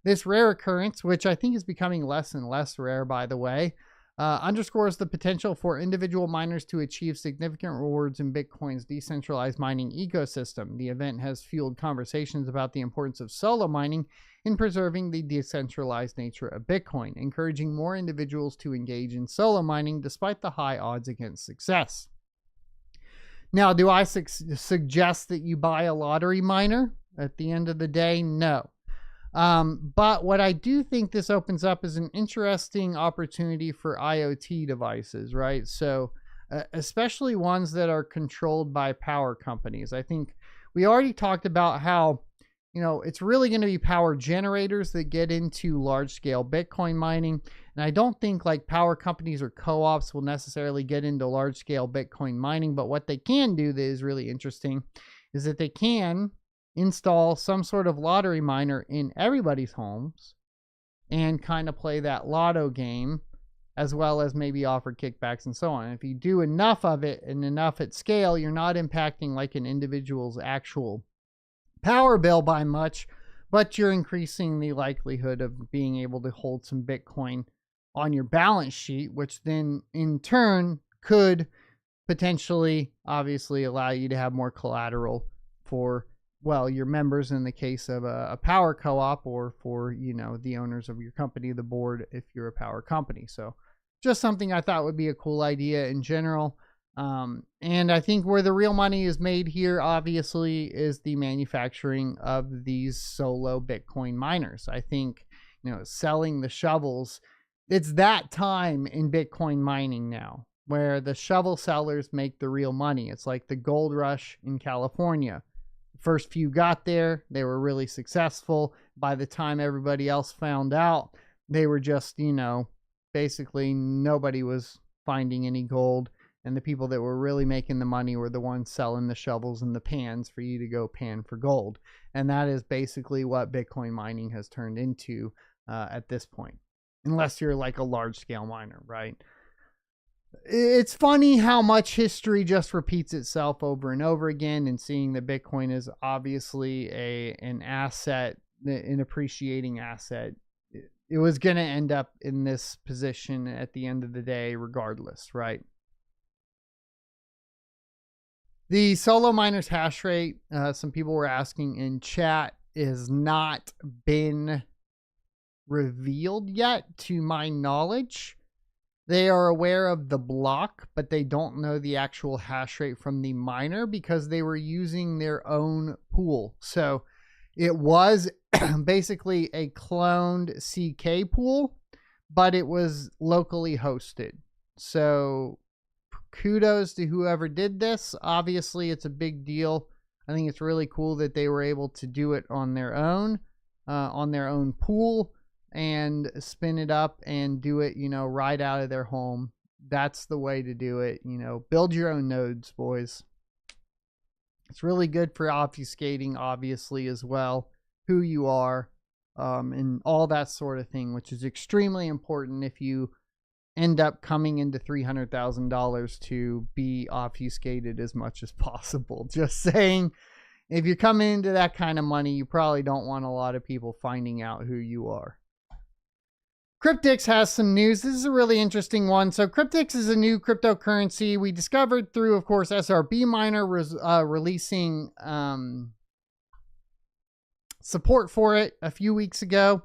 This rare occurrence, which I think is becoming less and less rare, by the way, underscores the potential for individual miners to achieve significant rewards in Bitcoin's decentralized mining ecosystem. The event has fueled conversations about the importance of solo mining in preserving the decentralized nature of Bitcoin, encouraging more individuals to engage in solo mining despite the high odds against success. Now, do I suggest that you buy a lottery miner? At the end of the day, no. But what I do think this opens up is an interesting opportunity for IoT devices, right? So, especially ones that are controlled by power companies. I think we already talked about how, it's really going to be power generators that get into large scale Bitcoin mining. And I don't think like power companies or co-ops will necessarily get into large scale Bitcoin mining. But what they can do that is really interesting is that they can install some sort of lottery miner in everybody's homes and kind of play that lotto game, as well as maybe offer kickbacks and so on. If you do enough of it and enough at scale, you're not impacting like an individual's actual power bill by much, but you're increasing the likelihood of being able to hold some Bitcoin on your balance sheet, which then in turn could potentially obviously allow you to have more collateral for, well, your members in the case of a power co-op, or for, the owners of your company, the board, if you're a power company. So just something I thought would be a cool idea in general. And I think where the real money is made here, obviously, is the manufacturing of these solo Bitcoin miners. I think, selling the shovels, it's that time in Bitcoin mining now where the shovel sellers make the real money. It's like the gold rush in California. The first few got there, they were really successful. By the time everybody else found out, they were just, basically nobody was finding any gold. And the people that were really making the money were the ones selling the shovels and the pans for you to go pan for gold. And that is basically what Bitcoin mining has turned into at this point. Unless you're like a large scale miner, right? It's funny how much history just repeats itself over and over again, and seeing that Bitcoin is obviously an asset, an appreciating asset. It was going to end up in this position at the end of the day regardless, right? The solo miner's hash rate, some people were asking in chat, has not been revealed yet to my knowledge. They are aware of the block, but they don't know the actual hash rate from the miner because they were using their own pool. So it was basically a cloned CK pool, but it was locally hosted. So kudos to whoever did this. Obviously, it's a big deal. I think it's really cool that they were able to do it on their own pool, and spin it up and do it, right out of their home. That's the way to do it. Build your own nodes, boys. It's really good for obfuscating, obviously, as well, who you are, and all that sort of thing, which is extremely important if you end up coming into $300,000 to be obfuscated as much as possible. Just saying, if you're coming into that kind of money, you probably don't want a lot of people finding out who you are. Cryptix has some news. This is a really interesting one. So Cryptix is a new cryptocurrency we discovered through, of course, SRB Miner releasing support for it a few weeks ago.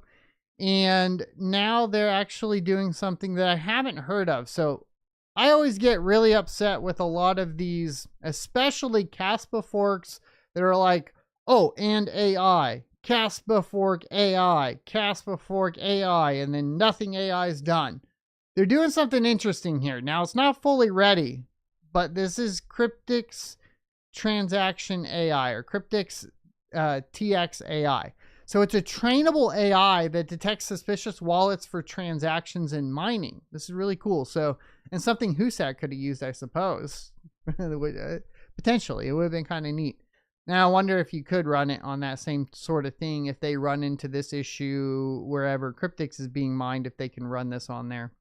And now they're actually doing something that I haven't heard of. So I always get really upset with a lot of these, especially Caspa forks that are like, oh, and AI, Caspa fork AI, Caspa fork AI, and then nothing AI is done. They're doing something interesting here. Now, it's not fully ready, but this is Cryptix Transaction AI, or Cryptix TX AI. So it's a trainable AI that detects suspicious wallets for transactions and mining. This is really cool. So, and something Hoosat could have used, I suppose. Potentially, it would have been kind of neat. Now, I wonder if you could run it on that same sort of thing if they run into this issue wherever Cryptix is being mined, if they can run this on there.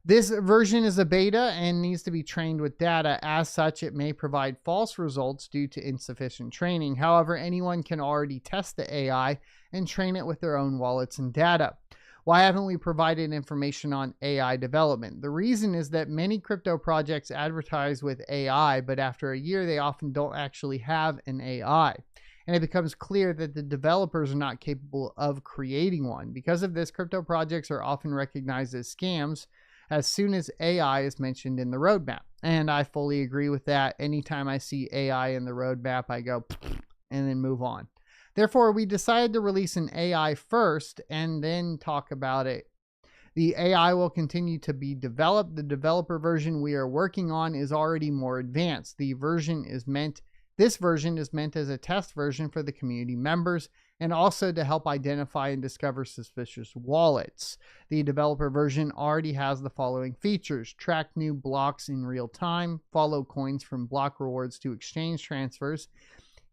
This version is a beta and needs to be trained with data. As such, it may provide false results due to insufficient training. However, anyone can already test the AI and train it with their own wallets and data. Why haven't we provided information on AI development? The reason is that many crypto projects advertise with AI, but after a year, they often don't actually have an AI. And it becomes clear that the developers are not capable of creating one. Because of this, crypto projects are often recognized as scams as soon as AI is mentioned in the roadmap. And I fully agree with that. Anytime I see AI in the roadmap, I go and then move on. Therefore, we decided to release an AI first and then talk about it. The AI will continue to be developed. The developer version we are working on is already more advanced. This version is meant as a test version for the community members and also to help identify and discover suspicious wallets. The developer version already has the following features: track new blocks in real time, follow coins from block rewards to exchange transfers,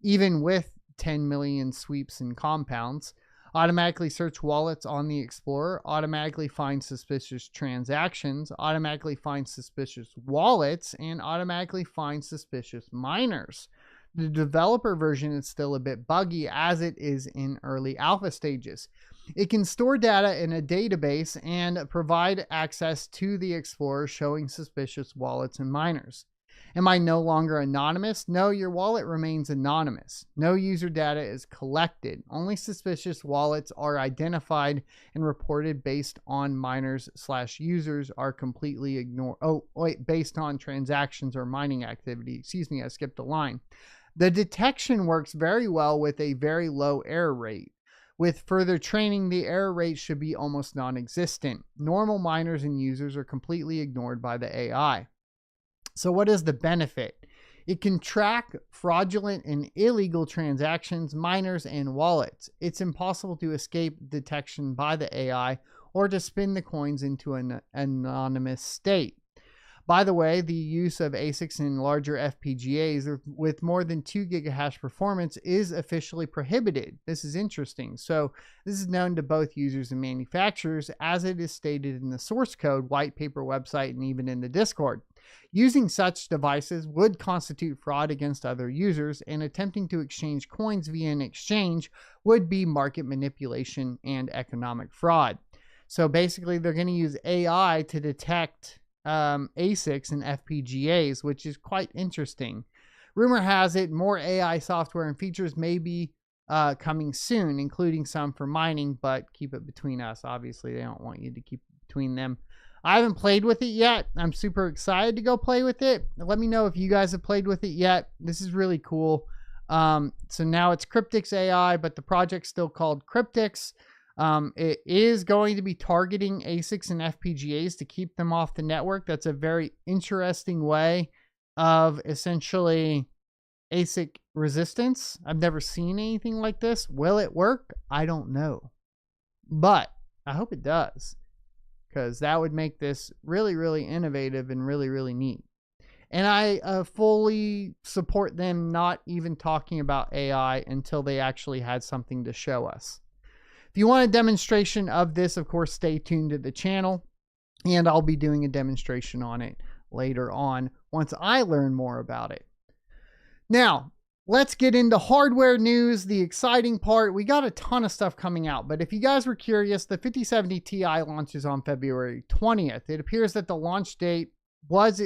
even with 10 million sweeps and compounds, automatically search wallets on the Explorer, automatically find suspicious transactions, automatically find suspicious wallets, and automatically find suspicious miners. The developer version is still a bit buggy as it is in early alpha stages. It can store data in a database and provide access to the Explorer showing suspicious wallets and miners. Am I no longer anonymous? No, your wallet remains anonymous. No user data is collected. Only suspicious wallets are identified and reported based on miners/users are completely ignored. Based on transactions or mining activity. Excuse me, I skipped a line. The detection works very well with a very low error rate. With further training, the error rate should be almost non-existent. Normal miners and users are completely ignored by the AI. So what is the benefit? It can track fraudulent and illegal transactions, miners, and wallets. It's impossible to escape detection by the AI or to spin the coins into an anonymous state. By the way, the use of ASICs in larger FPGAs with more than 2 gigahash performance is officially prohibited. This is interesting. So this is known to both users and manufacturers, as it is stated in the source code, white paper website, and even in the Discord. Using such devices would constitute fraud against other users, and attempting to exchange coins via an exchange would be market manipulation and economic fraud. So basically, they're going to use AI to detect ASICs and FPGAs, which is quite interesting. Rumor has it more AI software and features may be coming soon, including some for mining, but keep it between us. Obviously, they don't want you to keep it between them. I haven't played with it yet. I'm super excited to go play with it. Let me know if you guys have played with it yet. This is really cool. So now it's Cryptix AI, but the project's still called Cryptix. It is going to be targeting ASICs and FPGAs to keep them off the network. That's a very interesting way of essentially ASIC resistance. I've never seen anything like this. Will it work? I don't know. But I hope it does, because that would make this really, really innovative and really, really neat. And I fully support them not even talking about AI until they actually had something to show us. If you want a demonstration of this, of course, stay tuned to the channel, and I'll be doing a demonstration on it later on once I learn more about it. Now, let's get into hardware news, the exciting part. We got a ton of stuff coming out, but if you guys were curious, the 5070 Ti launches on February 20th. It appears that the launch date was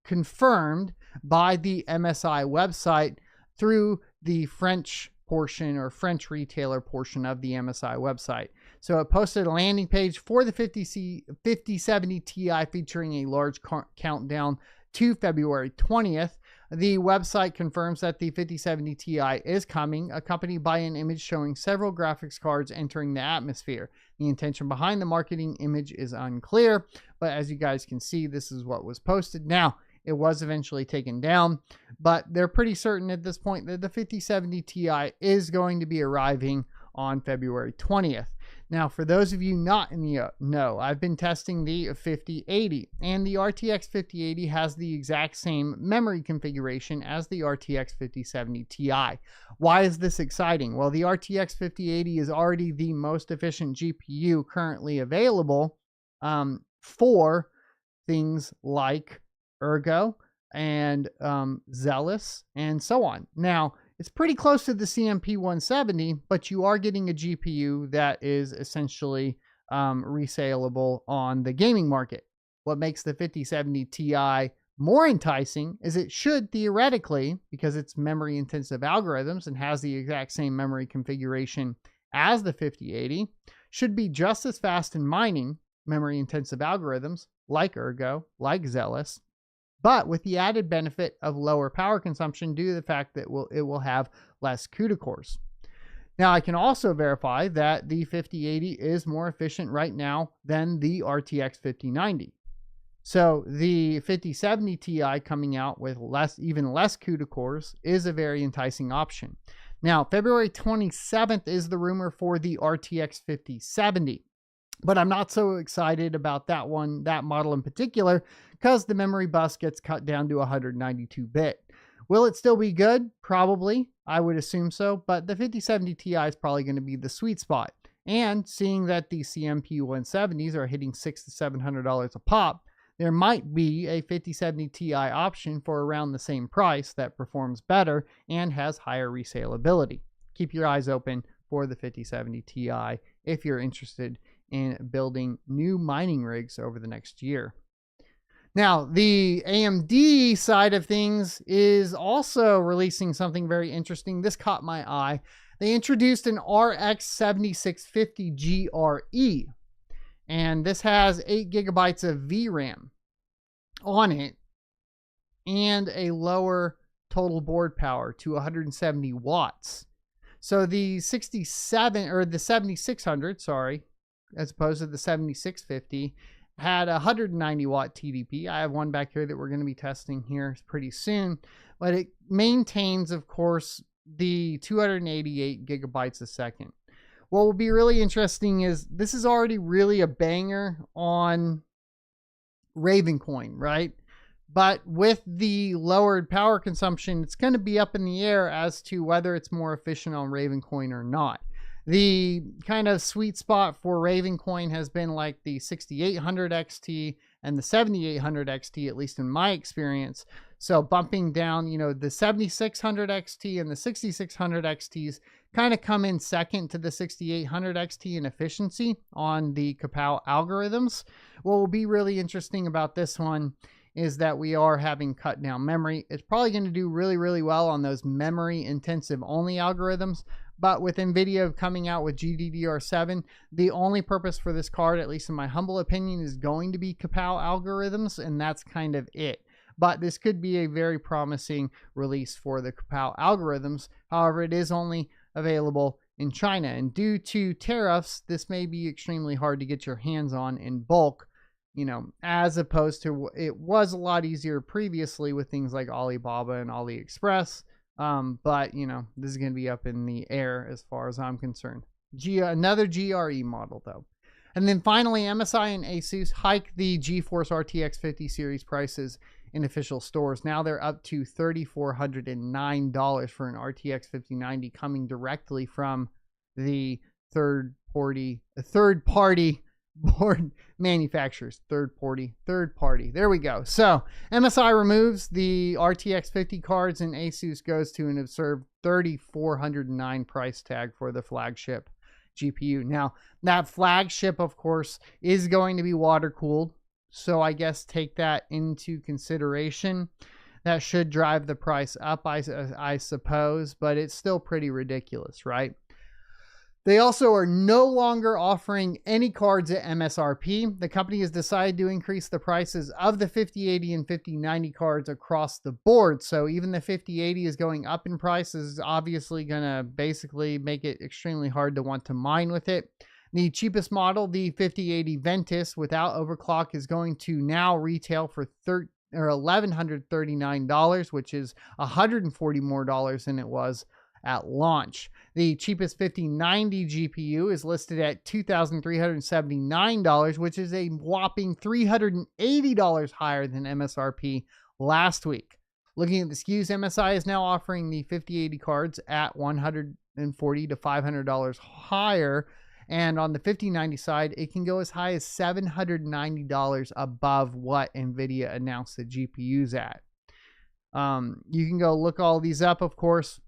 confirmed by the MSI website through the French portion or French retailer portion of the MSI website. So it posted a landing page for the 5070 Ti featuring a large countdown to February 20th. The website confirms that the 5070 Ti is coming, accompanied by an image showing several graphics cards entering the atmosphere. The intention behind the marketing image is unclear, but as you guys can see, this is what was posted. Now, It was eventually taken down, but they're pretty certain at this point that the 5070 Ti is going to be arriving on February 20th. Now, for those of you not in the know, I've been testing the 5080, and the RTX 5080 has the exact same memory configuration as the RTX 5070 Ti. Why is this exciting? Well, the RTX 5080 is already the most efficient GPU currently available for things like Ergo and Zealous and so on. Now, it's pretty close to the CMP 170, but you are getting a GPU that is essentially resaleable on the gaming market. What makes the 5070 Ti more enticing is it should theoretically, because it's memory intensive algorithms and has the exact same memory configuration as the 5080, should be just as fast in mining memory intensive algorithms like Ergo, like Zealous, but with the added benefit of lower power consumption due to the fact that it will have less CUDA cores. Now, I can also verify that the 5080 is more efficient right now than the RTX 5090. So the 5070 Ti coming out with even less CUDA cores is a very enticing option. Now, February 27th is the rumor for the RTX 5070. But I'm not so excited about that model in particular, because the memory bus gets cut down to 192-bit. Will it still be good? Probably. I would assume so. But the 5070 Ti is probably going to be the sweet spot. And seeing that the CMP 170s are hitting $600 to $700 a pop, there might be a 5070 Ti option for around the same price that performs better and has higher resaleability. Keep your eyes open for the 5070 Ti if you're interested in building new mining rigs over the next year. Now, the AMD side of things is also releasing something very interesting. This caught my eye. They introduced an RX 7650 GRE, and this has 8 gigabytes of VRAM on it and a lower total board power to 170 watts. So the 7600, as opposed to the 7650, had 190 watt TDP. I have one back here that we're going to be testing here pretty soon, but it maintains, of course, the 288 gigabytes a second. What will be really interesting is this is already really a banger on Ravencoin, right? But with the lowered power consumption, it's going to be up in the air as to whether it's more efficient on Ravencoin or not. The kind of sweet spot for Ravencoin has been like the 6800 XT and the 7800 XT, at least in my experience. So bumping down, the 7600 XT and the 6600 XTs kind of come in second to the 6800 XT in efficiency on the Kapow algorithms. What will be really interesting about this one is that we are having cut down memory. It's probably going to do really, really well on those memory intensive only algorithms. But with NVIDIA coming out with GDDR7, the only purpose for this card, at least in my humble opinion, is going to be Kapow algorithms, and that's kind of it. But this could be a very promising release for the Kapow algorithms. However, it is only available in China, and due to tariffs, this may be extremely hard to get your hands on in bulk, as opposed to it was a lot easier previously with things like Alibaba and AliExpress. But this is going to be up in the air as far as I'm concerned. Another GRE model though. And then finally, MSI and Asus hiked the GeForce RTX 50 series prices in official stores. Now they're up to $3,409 for an RTX 5090 coming directly from the third party board manufacturers. Third party. There we go. So MSI removes the RTX 50 cards and Asus goes to an absurd $3,409 price tag for the flagship GPU. Now, that flagship, of course, is going to be water cooled. So I guess take that into consideration. That should drive the price up, I suppose, but it's still pretty ridiculous, right? They also are no longer offering any cards at MSRP. The company has decided to increase the prices of the 5080 and 5090 cards across the board. So even the 5080 is going up in price, is obviously going to basically make it extremely hard to want to mine with it. The cheapest model, the 5080 Ventus without overclock, is going to now retail for or $1,139, which is $140 more than it was at launch. The cheapest 5090 GPU is listed at $2,379, which is a whopping $380 higher than MSRP last week. Looking at the SKUs, MSI is now offering the 5080 cards at $140 to $500 higher. And on the 5090 side, it can go as high as $790 above what NVIDIA announced the GPUs at. You can go look all these up, of course.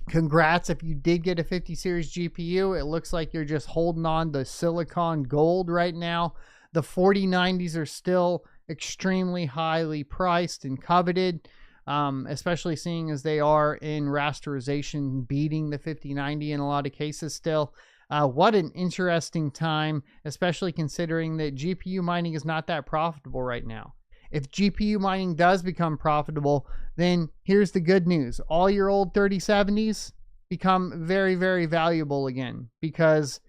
Congrats if you did get a 50 series GPU. It looks like you're just holding on to silicon gold right now. The 4090s are still extremely highly priced and coveted, especially seeing as they are in rasterization beating the 5090 in a lot of cases still. What an interesting time, especially considering that GPU mining is not that profitable right now. If GPU mining does become profitable, then here's the good news. All your old 3070s become very, very valuable again, because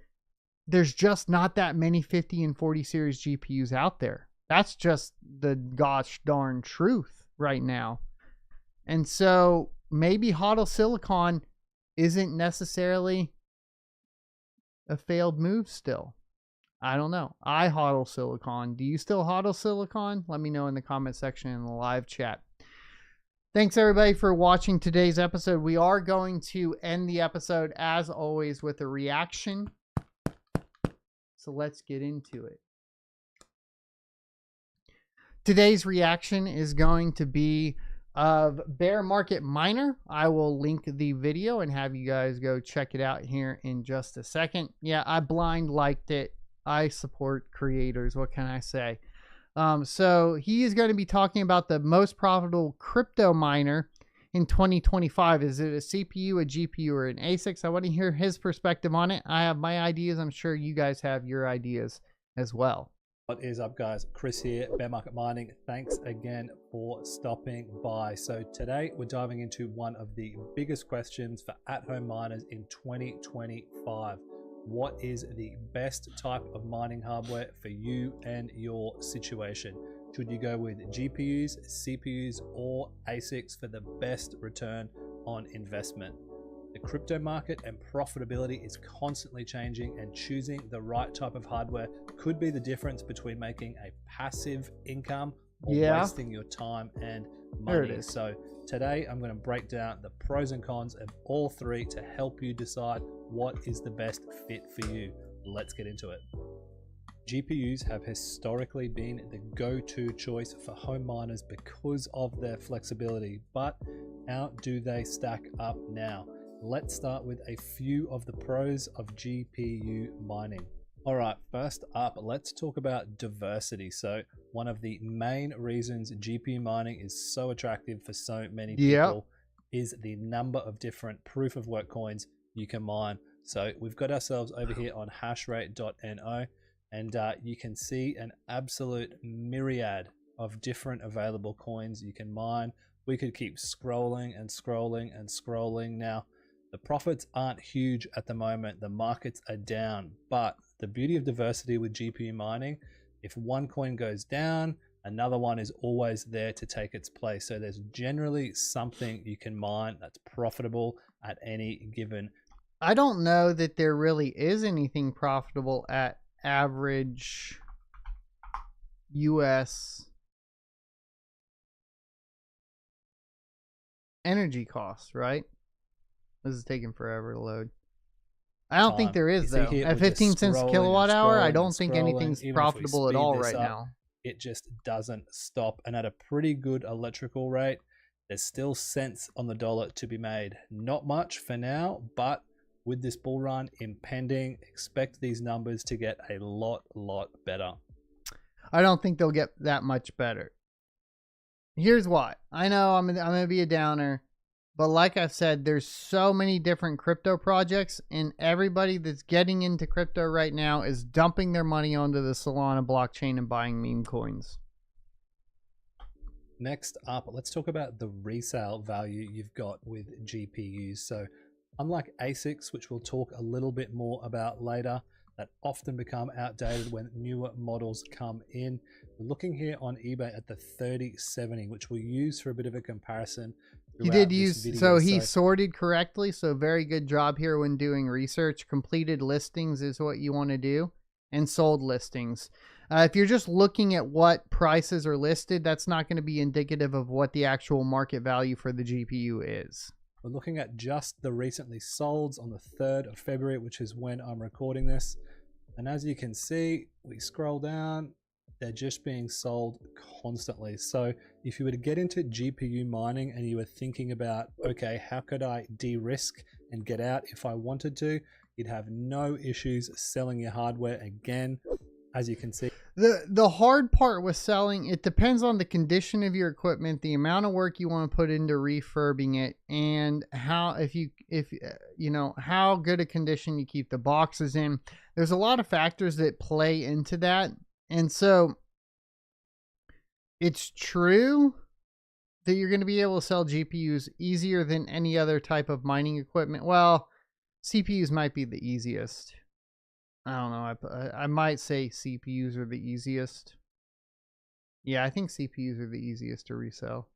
there's just not that many 50 and 40 series GPUs out there. That's just the gosh darn truth right now. And so maybe HODL Silicon isn't necessarily a failed move still. I don't know. I HODL Silicon. Do you still HODL Silicon? Let me know in the comment section in the live chat. Thanks everybody for watching today's episode. We are going to end the episode as always with a reaction. So let's get into it. Today's reaction is going to be of Bear Market Miner. I will link the video and have you guys go check it out here in just a second. Yeah, I blind liked it. I support creators. What can I say? So he is going to be talking about the most profitable crypto miner in 2025. Is it a CPU, a GPU, or an ASICs? I want to hear his perspective on it. I have my ideas. I'm sure you guys have your ideas as well. What is up, guys? Chris here, Bear Market Mining. Thanks again for stopping by. So today we're diving into one of the biggest questions for at-home miners in 2025. What is the best type of mining hardware for you and your situation? Should you go with GPUs, CPUs, or ASICs for the best return on investment? The crypto market and profitability is constantly changing, and choosing the right type of hardware could be the difference between making a passive income or wasting your time and money. So today I'm going to break down the pros and cons of all three to help you decide what is the best fit for you. Let's get into it. GPUs have historically been the go-to choice for home miners because of their flexibility, but how do they stack up now? Let's start with a few of the pros of GPU mining. All right, first up, let's talk about diversity. So one of the main reasons GPU mining is so attractive for so many people is the number of different proof of work coins you can mine. So we've got ourselves over here on hashrate.no, and you can see an absolute myriad of different available coins you can mine. We could keep scrolling and scrolling and scrolling. Now, the profits aren't huge at the moment. The markets are down, but the beauty of diversity with GPU mining, if one coin goes down, another one is always there to take its place. So there's generally something you can mine that's profitable at any given. I don't know that there really is anything profitable at average US energy costs, right? This is taking forever to load. I don't think there is, though. At 15 cents a kilowatt hour, I don't think anything's profitable at all right now. It just doesn't stop. And at a pretty good electrical rate, there's still cents on the dollar to be made. Not much for now, but with this bull run impending, expect these numbers to get a lot better. I don't think they'll get that much better. Here's why. I know I'm going to be a downer. But like I've said, there's so many different crypto projects, and everybody that's getting into crypto right now is dumping their money onto the Solana blockchain and buying meme coins. Next up, let's talk about the resale value you've got with GPUs. So unlike ASICs, which we'll talk a little bit more about later, that often become outdated when newer models come in. We're looking here on eBay at the 3070, which we'll use for a bit of a comparison. He did use, so he sorted correctly, so very good job here when doing research. Completed listings is what you want to do, and sold listings. If you're just looking at what prices are listed, that's not going to be indicative of what the actual market value for the GPU is. We're looking at just the recently solds on the 3rd of February, which is when I'm recording this. And as you can see, we scroll down, they're just being sold constantly. So if you were to get into GPU mining and you were thinking about, okay, how could I de-risk and get out if I wanted to, you'd have no issues selling your hardware again. As you can see, the hard part with selling, it depends on the condition of your equipment, the amount of work you want to put into refurbing it, and how, if you know how good a condition you keep the boxes in. There's a lot of factors that play into that. And so it's true that you're going to be able to sell GPUs easier than any other type of mining equipment. Well, CPUs might be the easiest. I don't know. I might say CPUs are the easiest. Yeah, I think CPUs are the easiest to resell.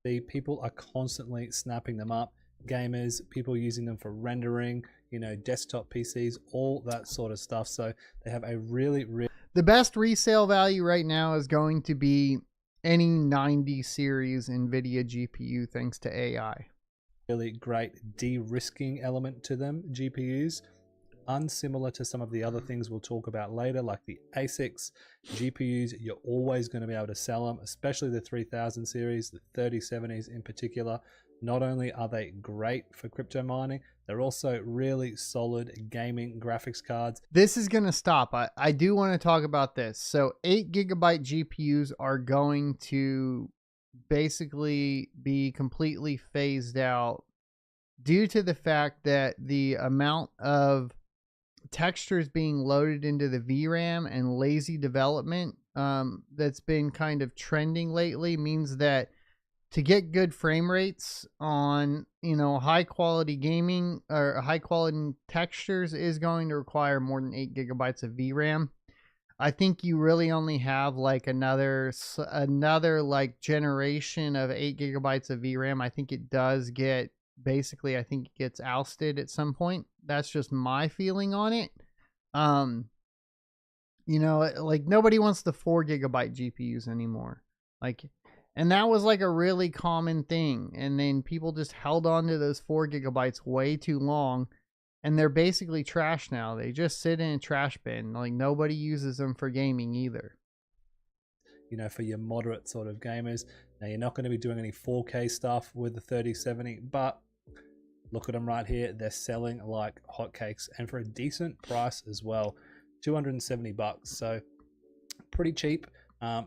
The people are constantly snapping them up. Gamers, people using them for rendering, you know, desktop PCs, all that sort of stuff. So they have a really the best resale value right now is going to be any 90 series NVIDIA GPU, thanks to AI. Really great de-risking element to them, GPUs. Unsimilar to some of the other things we'll talk about later, like the ASICs GPUs. You're always going to be able to sell them, especially the 3000 series, the 3070s in particular. Not only are they great for crypto mining, they're also really solid gaming graphics cards. This is going to stop. I do want to talk about this. So 8GB GPUs are going to basically be completely phased out due to the fact that the amount of textures being loaded into the VRAM and lazy development that's been kind of trending lately means that to get good frame rates on, you know, high quality gaming or high quality textures is going to require more than 8GB of VRAM. I think you really only have like another like generation of 8GB of VRAM. I think it does get, basically, I think it gets ousted at some point. That's just my feeling on it. You know, like nobody wants the 4GB GPUs anymore. Like, and that was like a really common thing. And then people just held on to those 4GB way too long. And they're basically trash now. They just sit in a trash bin. Like nobody uses them for gaming either. You know, for your moderate sort of gamers. Now you're not going to be doing any 4K stuff with the 3070, but look at them right here. They're selling like hotcakes and for a decent price as well. $270. So pretty cheap.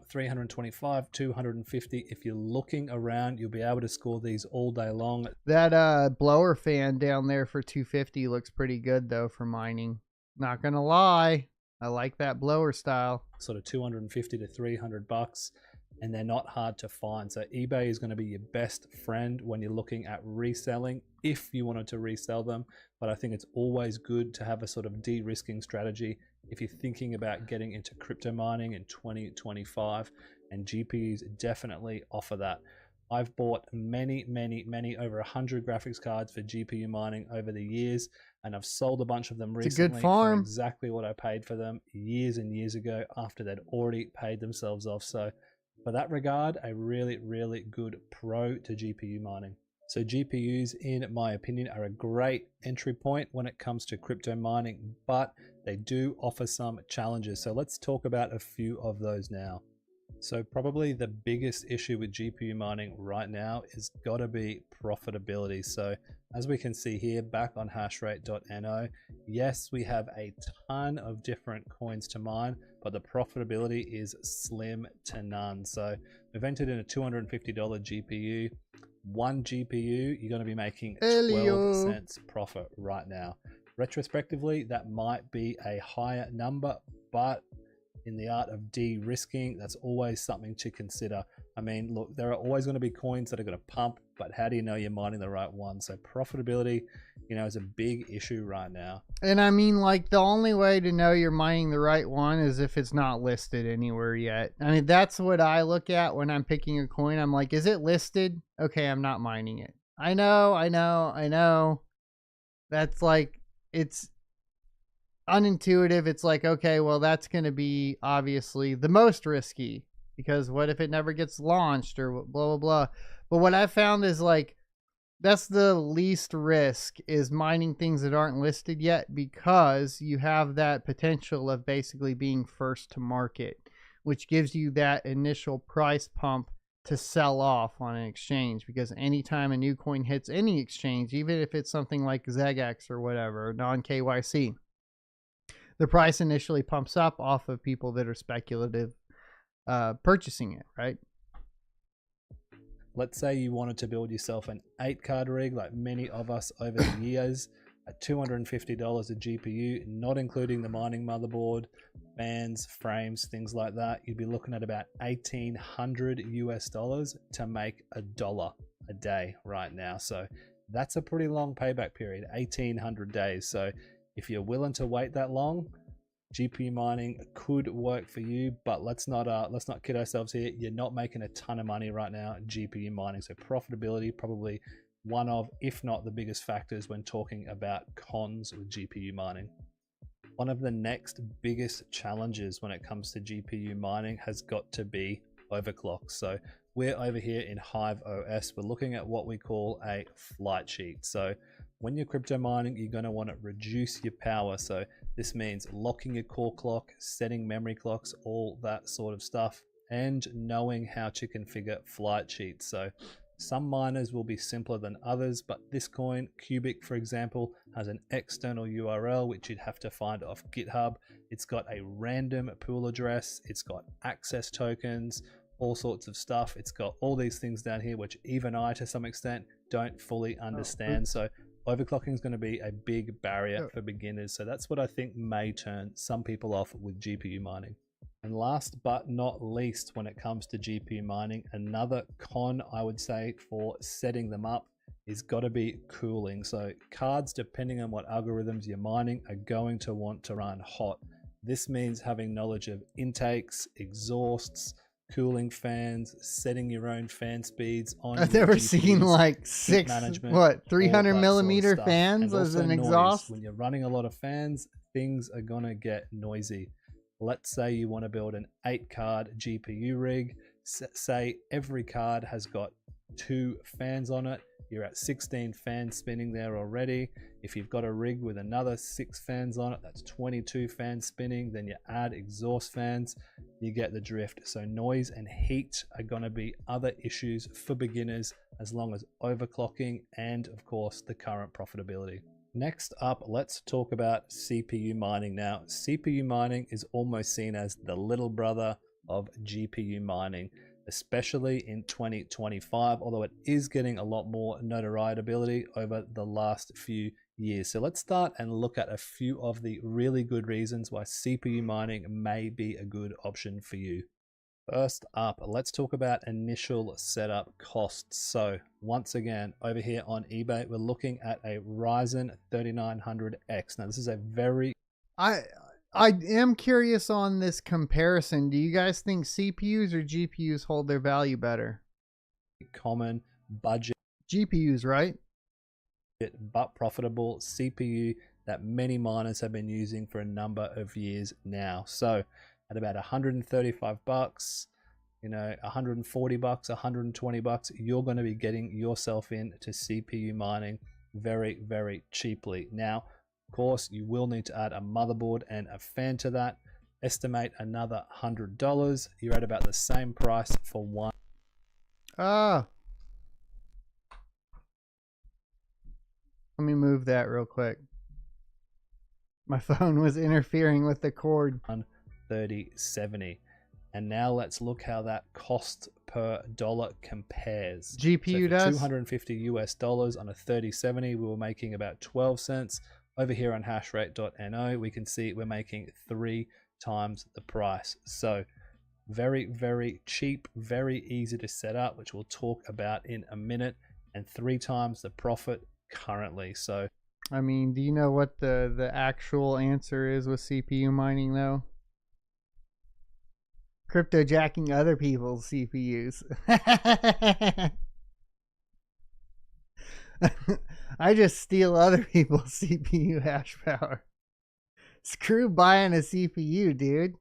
325, 250. If you're looking around, you'll be able to score these all day long. That blower fan down there for 250 looks pretty good though for mining. Not gonna lie, I like that blower style. Sort of 250 to 300 bucks, and they're not hard to find. So eBay is going to be your best friend when you're looking at reselling, if you wanted to resell them. But I think it's always good to have a sort of de-risking strategy if you're thinking about getting into crypto mining in 2025, and GPUs definitely offer that. I've bought many, over 100 graphics cards for GPU mining over the years, and I've sold a bunch of them recently for exactly what I paid for them years and years ago after they'd already paid themselves off. So for that regard, a really good pro to GPU mining. So GPUs, in my opinion, are a great entry point when it comes to crypto mining, but they do offer some challenges. So let's talk about a few of those now. So probably the biggest issue with GPU mining right now is got to be profitability. So as we can see here, back on hashrate.no, yes, we have a ton of different coins to mine, but the profitability is slim to none. So we've entered in a $250 GPU. One GPU, you're going to be making 12 cents profit right now. Retrospectively, that might be a higher number, but in the art of de-risking, that's always something to consider. I mean, look, there are always going to be coins that are going to pump but how do you know you're mining the right one? So profitability, you know, is a big issue right now. And I mean, like, the only way to know you're mining the right one is if it's not listed anywhere yet. I mean, that's what I look at when I'm picking a coin. I'm like, is it listed? Okay, I'm not mining it. I know. That's like, it's unintuitive. It's like, okay, well, that's going to be obviously the most risky, because what if it never gets launched or blah, blah, blah. But what I found is, like, that's the least risk, is mining things that aren't listed yet, because you have that potential of basically being first to market, which gives you that initial price pump to sell off on an exchange. Because anytime a new coin hits any exchange, even if it's something like Xeggex or whatever, non-KYC, the price initially pumps up off of people that are speculative purchasing it, right? Let's say you wanted to build yourself an 8-card rig, like many of us over the years, at $250 a GPU, not including the mining motherboard, fans, frames, things like that. You'd be looking at about $1,800 to make $1 a day right now. So that's a pretty long payback period, 1,800 days. So if you're willing to wait that long, GPU mining could work for you, but let's not kid ourselves here. You're not making a ton of money right now GPU mining. So profitability, probably one of, if not the biggest factors when talking about cons with GPU mining. One of the next biggest challenges when it comes to GPU mining has got to be overclock. So we're over here in Hive OS. We're looking at what we call a flight sheet. So when you're crypto mining, you're going to want to reduce your power. So this means locking your core clock, setting memory clocks, all that sort of stuff, and knowing how to configure flight sheets. So some miners will be simpler than others, but this coin, Cubic, for example, has an external URL which you'd have to find off GitHub. It's got a random pool address, it's got access tokens, all sorts of stuff. It's got all these things down here which even I, to some extent, don't fully understand. So overclocking is going to be a big barrier for beginners. So that's what I think may turn some people off with GPU mining. And last but not least, when it comes to GPU mining, another con I would say for setting them up is got to be cooling. So cards, depending on what algorithms you're mining, are going to want to run hot. This means having knowledge of intakes, exhausts, cooling fans, setting your own fan speeds on. I've never seen like 300 millimeter fans as an exhaust. When you're running a lot of fans, things are gonna get noisy. Let's say you want to build an 8-card GPU rig. Say every card has got 2 fans on it. You're at 16 fans spinning there already. If you've got a rig with another 6 fans on it, that's 22 fans spinning. Then you add exhaust fans, you get the drift. So noise and heat are going to be other issues for beginners, as long as overclocking and of course the current profitability. Next up, let's talk about CPU mining. Now, CPU mining is almost seen as the little brother of GPU mining, especially in 2025, although it is getting a lot more notoriety over the last few years. So let's start and look at a few of the really good reasons why CPU mining may be a good option for you. First up, let's talk about initial setup costs. So once again, over here on eBay, we're looking at a Ryzen 3900X. Now this is a very... I am curious on this comparison. Do you guys think CPUs or GPUs hold their value better? Common budget. GPUs, right? But profitable CPU that many miners have been using for a number of years now. So at about 135 bucks, you know, 140 bucks, 120 bucks, you're going to be getting yourself into CPU mining very, very cheaply. Now, of course, you will need to add a motherboard and a fan to that. Estimate another $100. You're at about the same price for one. Let me move that real quick. My phone was interfering with the cord. 3070. And now let's look how that cost per dollar compares. GPU so does $250 on a 3070, we were making about 12 cents. Over here on hashrate.no, we can see we're making 3 times the price. So very, very cheap, very easy to set up, which we'll talk about in a minute. and 3 times the profit currently. So I mean, do you know what the actual answer is with CPU mining though? Cryptojacking other people's CPUs. I just steal other people's CPU hash power. Screw buying a CPU, dude.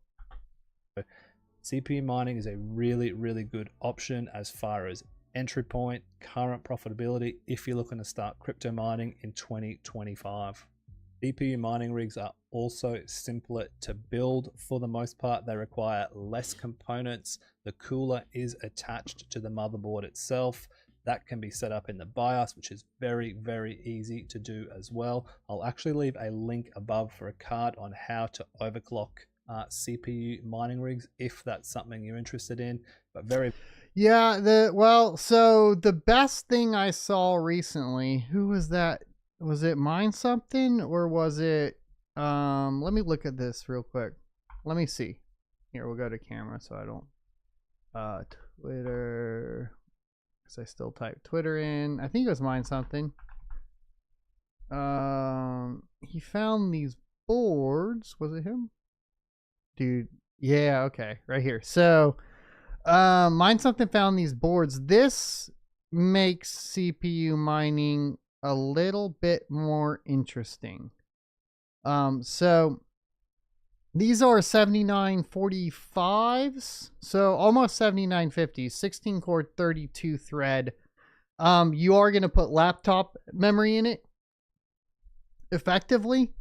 CPU mining is a really, really good option as far as entry point, current profitability, if you're looking to start crypto mining in 2025. CPU mining rigs are also simpler to build for the most part. They require less components. The cooler is attached to the motherboard itself. That can be set up in the BIOS, which is very, very easy to do as well. I'll actually leave a link above for a card on how to overclock CPU mining rigs if that's something you're interested in. But yeah, well, so the best thing I saw recently, who was that? Was it Mine Something or was it let me look at this real quick. Let me see. Here, we'll go to camera so I don't Twitter, because I still type Twitter in. I think it was Mine Something. He found these boards. Was it him? Dude, yeah, okay, right here. So Mine Something found these boards. This makes CPU mining a little bit more interesting. So these are 7945s, so almost 7950s, 16 core, 32 thread. You are going to put laptop memory in it effectively.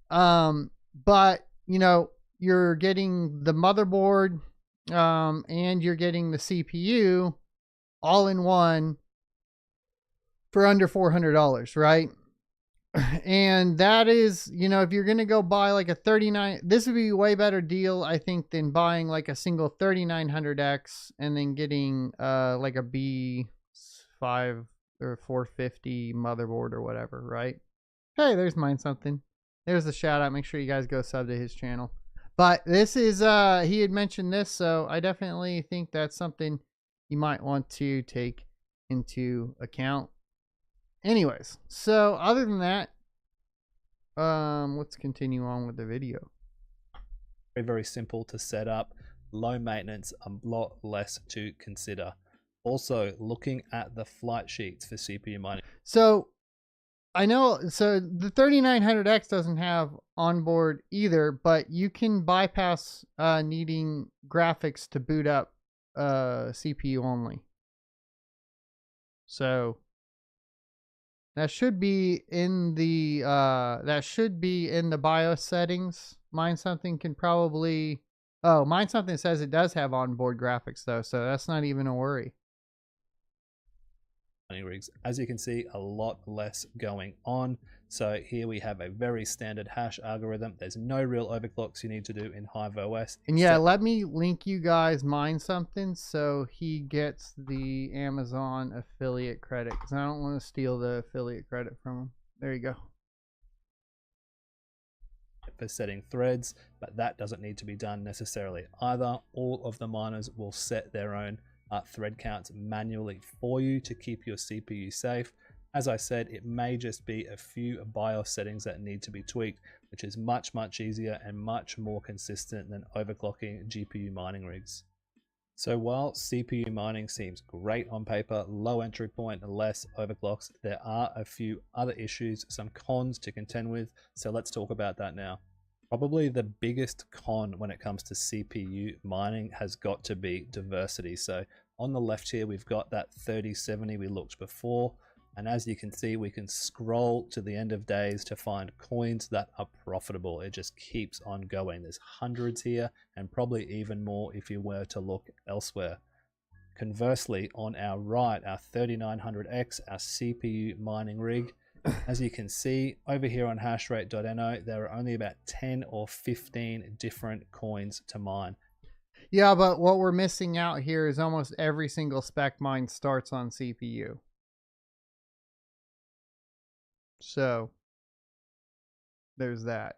But you know, you're getting the motherboard and you're getting the CPU all in one for under $400, right? And that is, you know, if you're going to go buy like a 39, this would be a way better deal, I think, than buying like a single 3900X and then getting like a B5 or 450 motherboard or whatever, right? Hey, there's Mine Something. There's the shout out. Make sure you guys go sub to his channel. But this is, he had mentioned this, so I definitely think that's something you might want to take into account. Anyways, so other than that, let's continue on with the video. very, very simple to set up, low maintenance, a lot less to consider. Also, looking at the flight sheets for CPU mining. So I know, so the 3900X doesn't have onboard either, but you can bypass needing graphics to boot up CPU only. So that should be in the BIOS settings. Mine Something can probably, oh, Mine Something says it does have onboard graphics though, so that's not even a worry. Rigs. As you can see, a lot less going on. So here we have a very standard hash algorithm. There's no real overclocks you need to do in Hive OS. And yeah, let me link you guys Mine Something so he gets the Amazon affiliate credit, because I don't want to steal the affiliate credit from him. There you go. For setting threads, but that doesn't need to be done necessarily either. All of the miners will set their own thread counts manually for you to keep your CPU safe. As I said, it may just be a few BIOS settings that need to be tweaked, which is much, much easier and much more consistent than overclocking GPU mining rigs. So while CPU mining seems great on paper, low entry point, less overclocks, there are a few other issues, some cons to contend with. So let's talk about that now. Probably the biggest con when it comes to CPU mining has got to be diversity. So on the left here, we've got that 3070 we looked before. And as you can see, we can scroll to the end of days to find coins that are profitable. It just keeps on going. There's hundreds here and probably even more if you were to look elsewhere. Conversely, on our right, our 3900X, our CPU mining rig, as you can see over here on hashrate.no, there are only about 10 or 15 different coins to mine. Yeah, but what we're missing out here is almost every single spec mine starts on CPU. So there's that.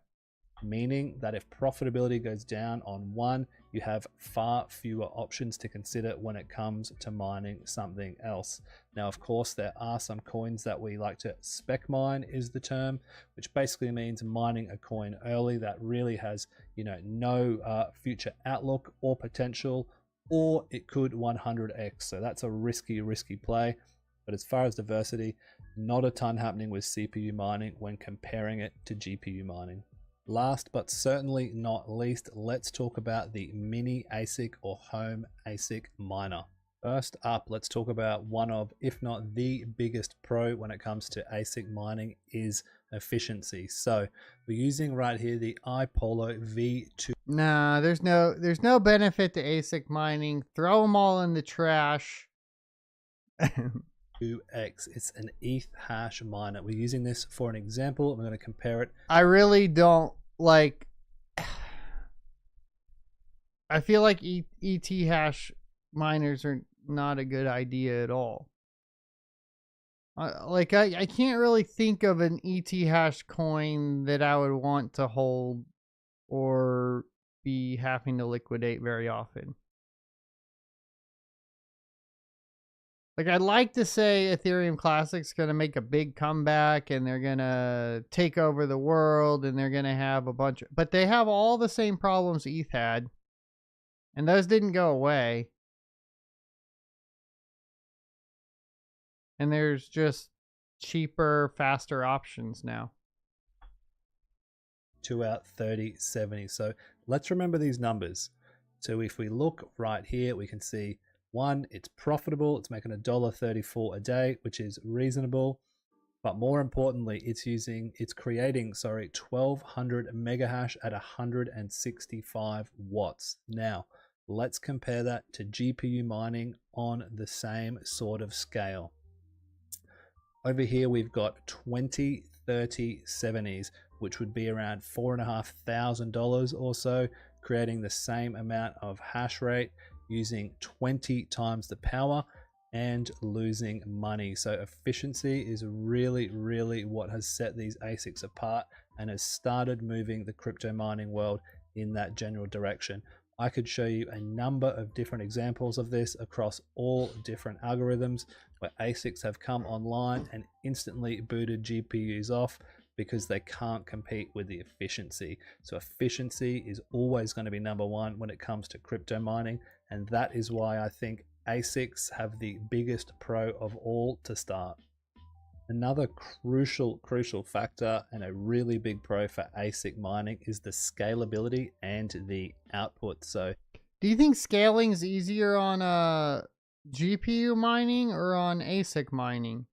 meaning that if profitability goes down on one, you have far fewer options to consider when it comes to mining something else. Now, of course, there are some coins that we like to spec mine, is the term, which basically means mining a coin early that really has, no future outlook or potential, or it could 100x. So that's a risky play. But as far as diversity, not a ton happening with CPU mining when comparing it to GPU mining. Last but certainly not least, let's talk about the mini ASIC or home ASIC miner. First up, let's talk about one of, if not the biggest pro when it comes to ASIC mining, is efficiency. So we're using right here the iPolo V2. Nah, there's no benefit to ASIC mining. Throw them all in the trash. It's an ETH hash miner. We're using this for an example. I'm going to compare it. I really don't like. I feel like ET hash miners are not a good idea at all. I can't really think of an ET hash coin that I would want to hold or be having to liquidate very often. Like, I'd like to say Ethereum Classic's going to make a big comeback and they're going to take over the world and they're going to have a bunch of, but they have all the same problems ETH had, and those didn't go away. And there's just cheaper, faster options now. 2 out 30, 70. So let's remember these numbers. So if we look right here, we can see one, it's profitable. It's making $1.34 a day, which is reasonable. But more importantly, it's creating 1200 mega hash at 165 watts. Now, let's compare that to GPU mining on the same sort of scale. Over here, we've got 20, 30, 70s, which would be around $4,500 or so, creating the same amount of hash rate, using 20 times the power and losing money. So efficiency is really what has set these ASICs apart and has started moving the crypto mining world in that general direction. I could show you a number of different examples of this across all different algorithms where ASICs have come online and instantly booted GPUs off because they can't compete with the efficiency. So efficiency is always going to be number one when it comes to crypto mining, and that is why I think ASICs have the biggest pro of all to start. Another crucial factor and a really big pro for ASIC mining is the scalability and the output. So do you think scaling is easier on GPU mining or on ASIC mining?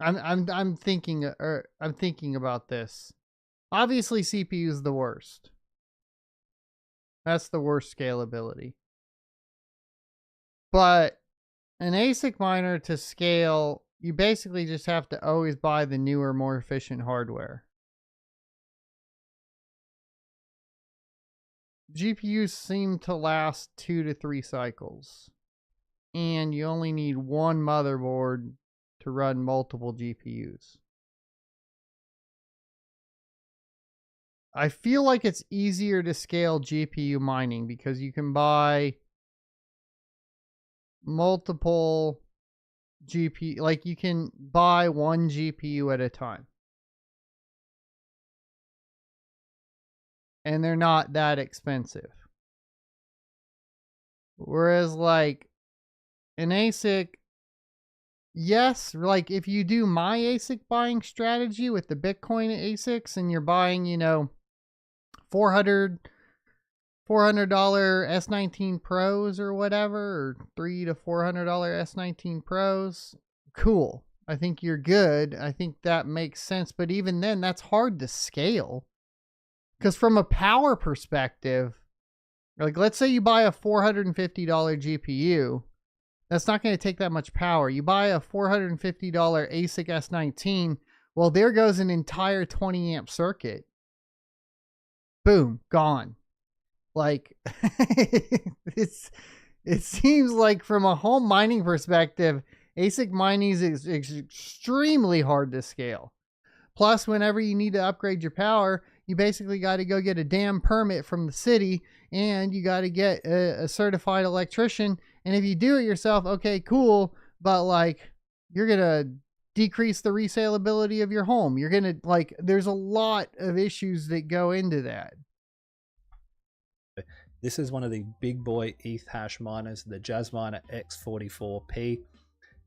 I'm thinking about this. Obviously, CPU is the worst. That's the worst scalability. But an ASIC miner, to scale, you basically just have to always buy the newer, more efficient hardware. GPUs seem to last 2 to 3 cycles, and you only need one motherboard to run multiple GPUs. I feel like it's easier to scale GPU mining because you can buy multiple GPU, like you can buy one GPU at a time. And they're not that expensive. Whereas like an ASIC, yes, like if you do my ASIC buying strategy with the Bitcoin ASICs and you're buying, $400 S19 Pros or whatever, or $300 to $400 S19 Pros, cool. I think you're good. I think that makes sense. But even then, that's hard to scale. Because from a power perspective, like let's say you buy a $450 GPU, that's not going to take that much power. You buy a $450 ASIC S19, well, there goes an entire 20 amp circuit. Boom, gone. Like, it seems like from a home mining perspective, ASIC mining is extremely hard to scale. Plus, whenever you need to upgrade your power, you basically got to go get a damn permit from the city, and you got to get a certified electrician. And if you do it yourself, okay, cool, but like you're going to decrease the resaleability of your home. You're going to like, there's a lot of issues that go into that. This is one of the big boy ETH hash miners, the Jasminer X44P.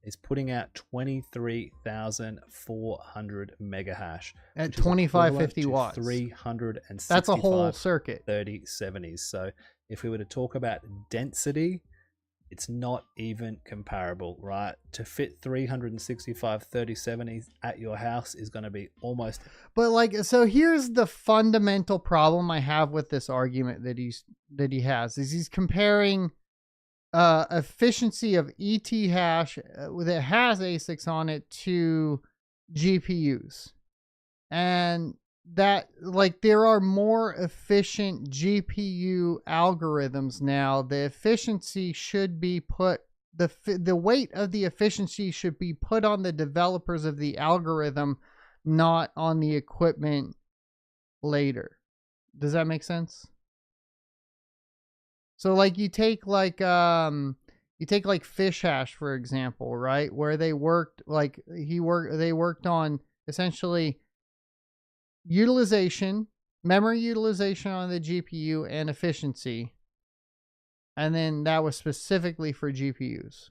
Is putting out 23,400 mega hash at 2550 watts. 365. That's a whole circuit. 3070s. So if we were to talk about density, it's not even comparable, right? To fit 365 3070s at your house is going to be almost. But like, so here's the fundamental problem I have with this argument that he has is he's comparing efficiency of ET hash that has ASICs on it to GPUs, and that like there are more efficient GPU algorithms now. The efficiency should be put, the weight of the efficiency should be put on the developers of the algorithm, not on the equipment later. Does that make sense? So like you take like Fish Hash, for example, right? Where they worked they worked on essentially utilization, memory utilization on the GPU, and efficiency. And then that was specifically for GPUs.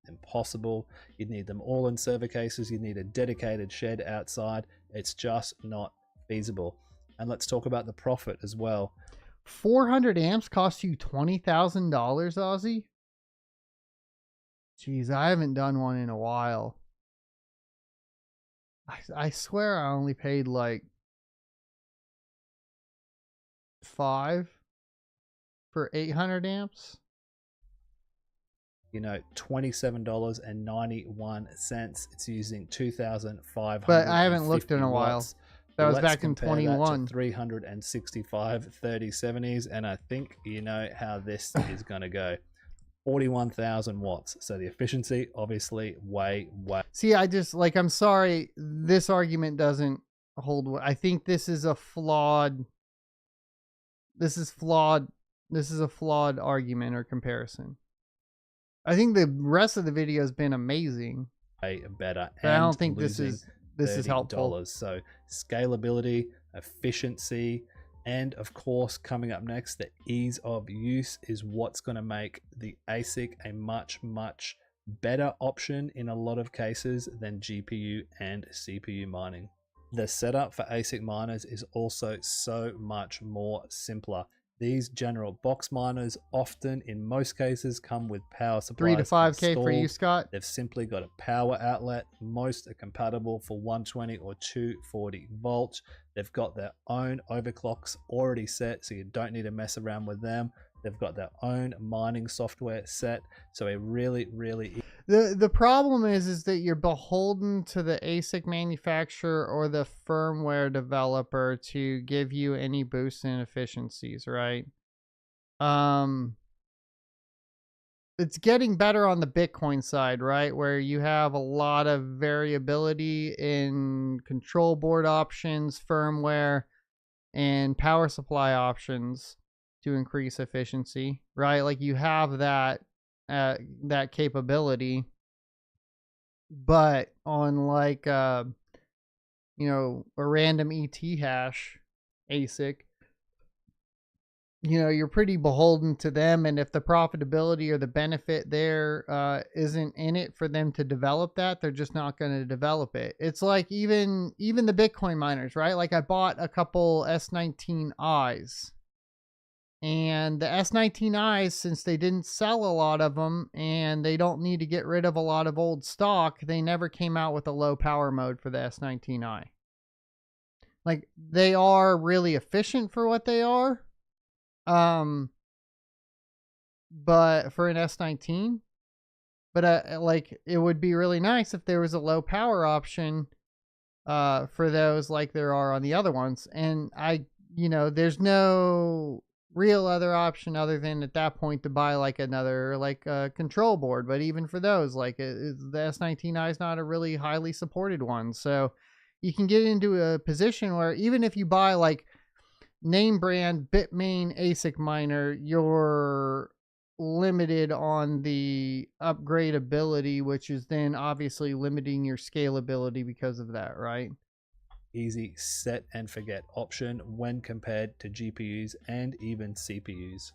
Impossible. You'd need them all in server cases. You'd need a dedicated shed outside. It's just not feasible. And let's talk about the profit as well. 400 amps cost you $20,000 Aussie? Jeez, I haven't done one in a while. I swear I only paid like $5 for 800 amps. You know, $27.91. It's using 2,500. But I haven't looked in a while. Watts. That was back in 21. 365 3070s, and I think you know how this is going to go. 41,000 watts. So the efficiency, obviously, way. See, I just like, I'm sorry, this argument doesn't hold. I think this is a flawed. This is a flawed argument or comparison. I think the rest of the video has been amazing. Way better. But I don't think this is helpful. So scalability, efficiency, and of course, coming up next, the ease of use is what's going to make the ASIC a much better option in a lot of cases than GPU and CPU mining. The setup for ASIC miners is also so much more simpler. These general box miners often, in most cases, come with power supplies. 3 to 5K installed. for you, Scott. They've simply got a power outlet. Most are compatible for 120 or 240 volts. They've got their own overclocks already set, so you don't need to mess around with them. They've got their own mining software set, so a really The problem is that you're beholden to the ASIC manufacturer or the firmware developer to give you any boost in efficiencies, right? It's getting better on the Bitcoin side, right? Where you have a lot of variability in control board options, firmware, and power supply options to increase efficiency, right? Like you have that capability, but on like you know, a random ET hash ASIC, you know, you're pretty beholden to them, and if the profitability or the benefit there isn't in it for them to develop that, they're just not going to develop it. It's like even the Bitcoin miners, right? Like I bought a couple S19Is. And the S19Is, since they didn't sell a lot of them and they don't need to get rid of a lot of old stock, they never came out with a low power mode for the S19I. Like, they are really efficient for what they are. But for an S19, but like, it would be really nice if there was a low power option for those like there are on the other ones. And you know, there's no real other option other than at that point to buy like another like control board. But even for those, like the S19i is not a really highly supported one. So you can get into a position where even if you buy like name brand Bitmain ASIC miner, you're limited on the upgradability, which is then obviously limiting your scalability because of that, right? Easy set and forget option when compared to GPUs and even CPUs.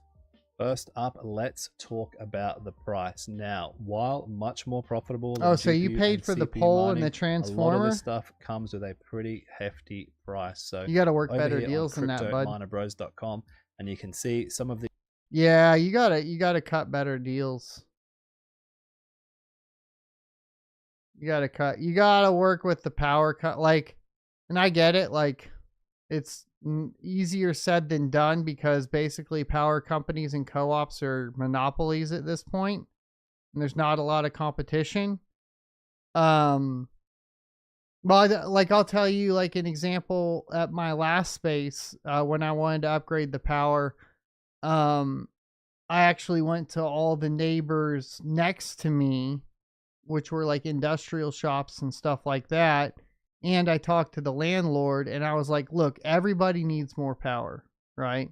First up, let's talk about the price. Now, while much more profitable than so you GPU paid and for the CPU pole mining, and the a lot of transformer? this stuff comes with a pretty hefty price. So You got to work over better here deals on than that, bud. cryptominerbros.com, and you can see some of the Yeah, you gotta cut better deals. You gotta work with the power cut, like, and I get it, like, it's easier said than done because basically power companies and co-ops are monopolies at this point, and there's not a lot of competition. Well, like, I'll tell you, like, an example at my last space, when I wanted to upgrade the power, I actually went to all the neighbors next to me, which were like industrial shops and stuff like that. And I talked to the landlord and I was like, look, everybody needs more power, right?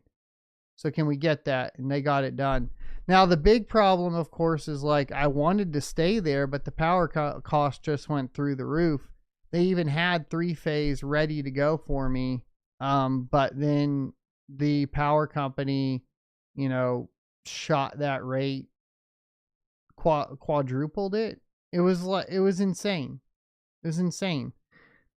So can we get that? And they got it done. Now, the big problem, of course, is like I wanted to stay there, but the power cost just went through the roof. They even had 3-phase ready to go for me. But then the power company, you know, shot that rate, quadrupled it. It was insane. It was insane.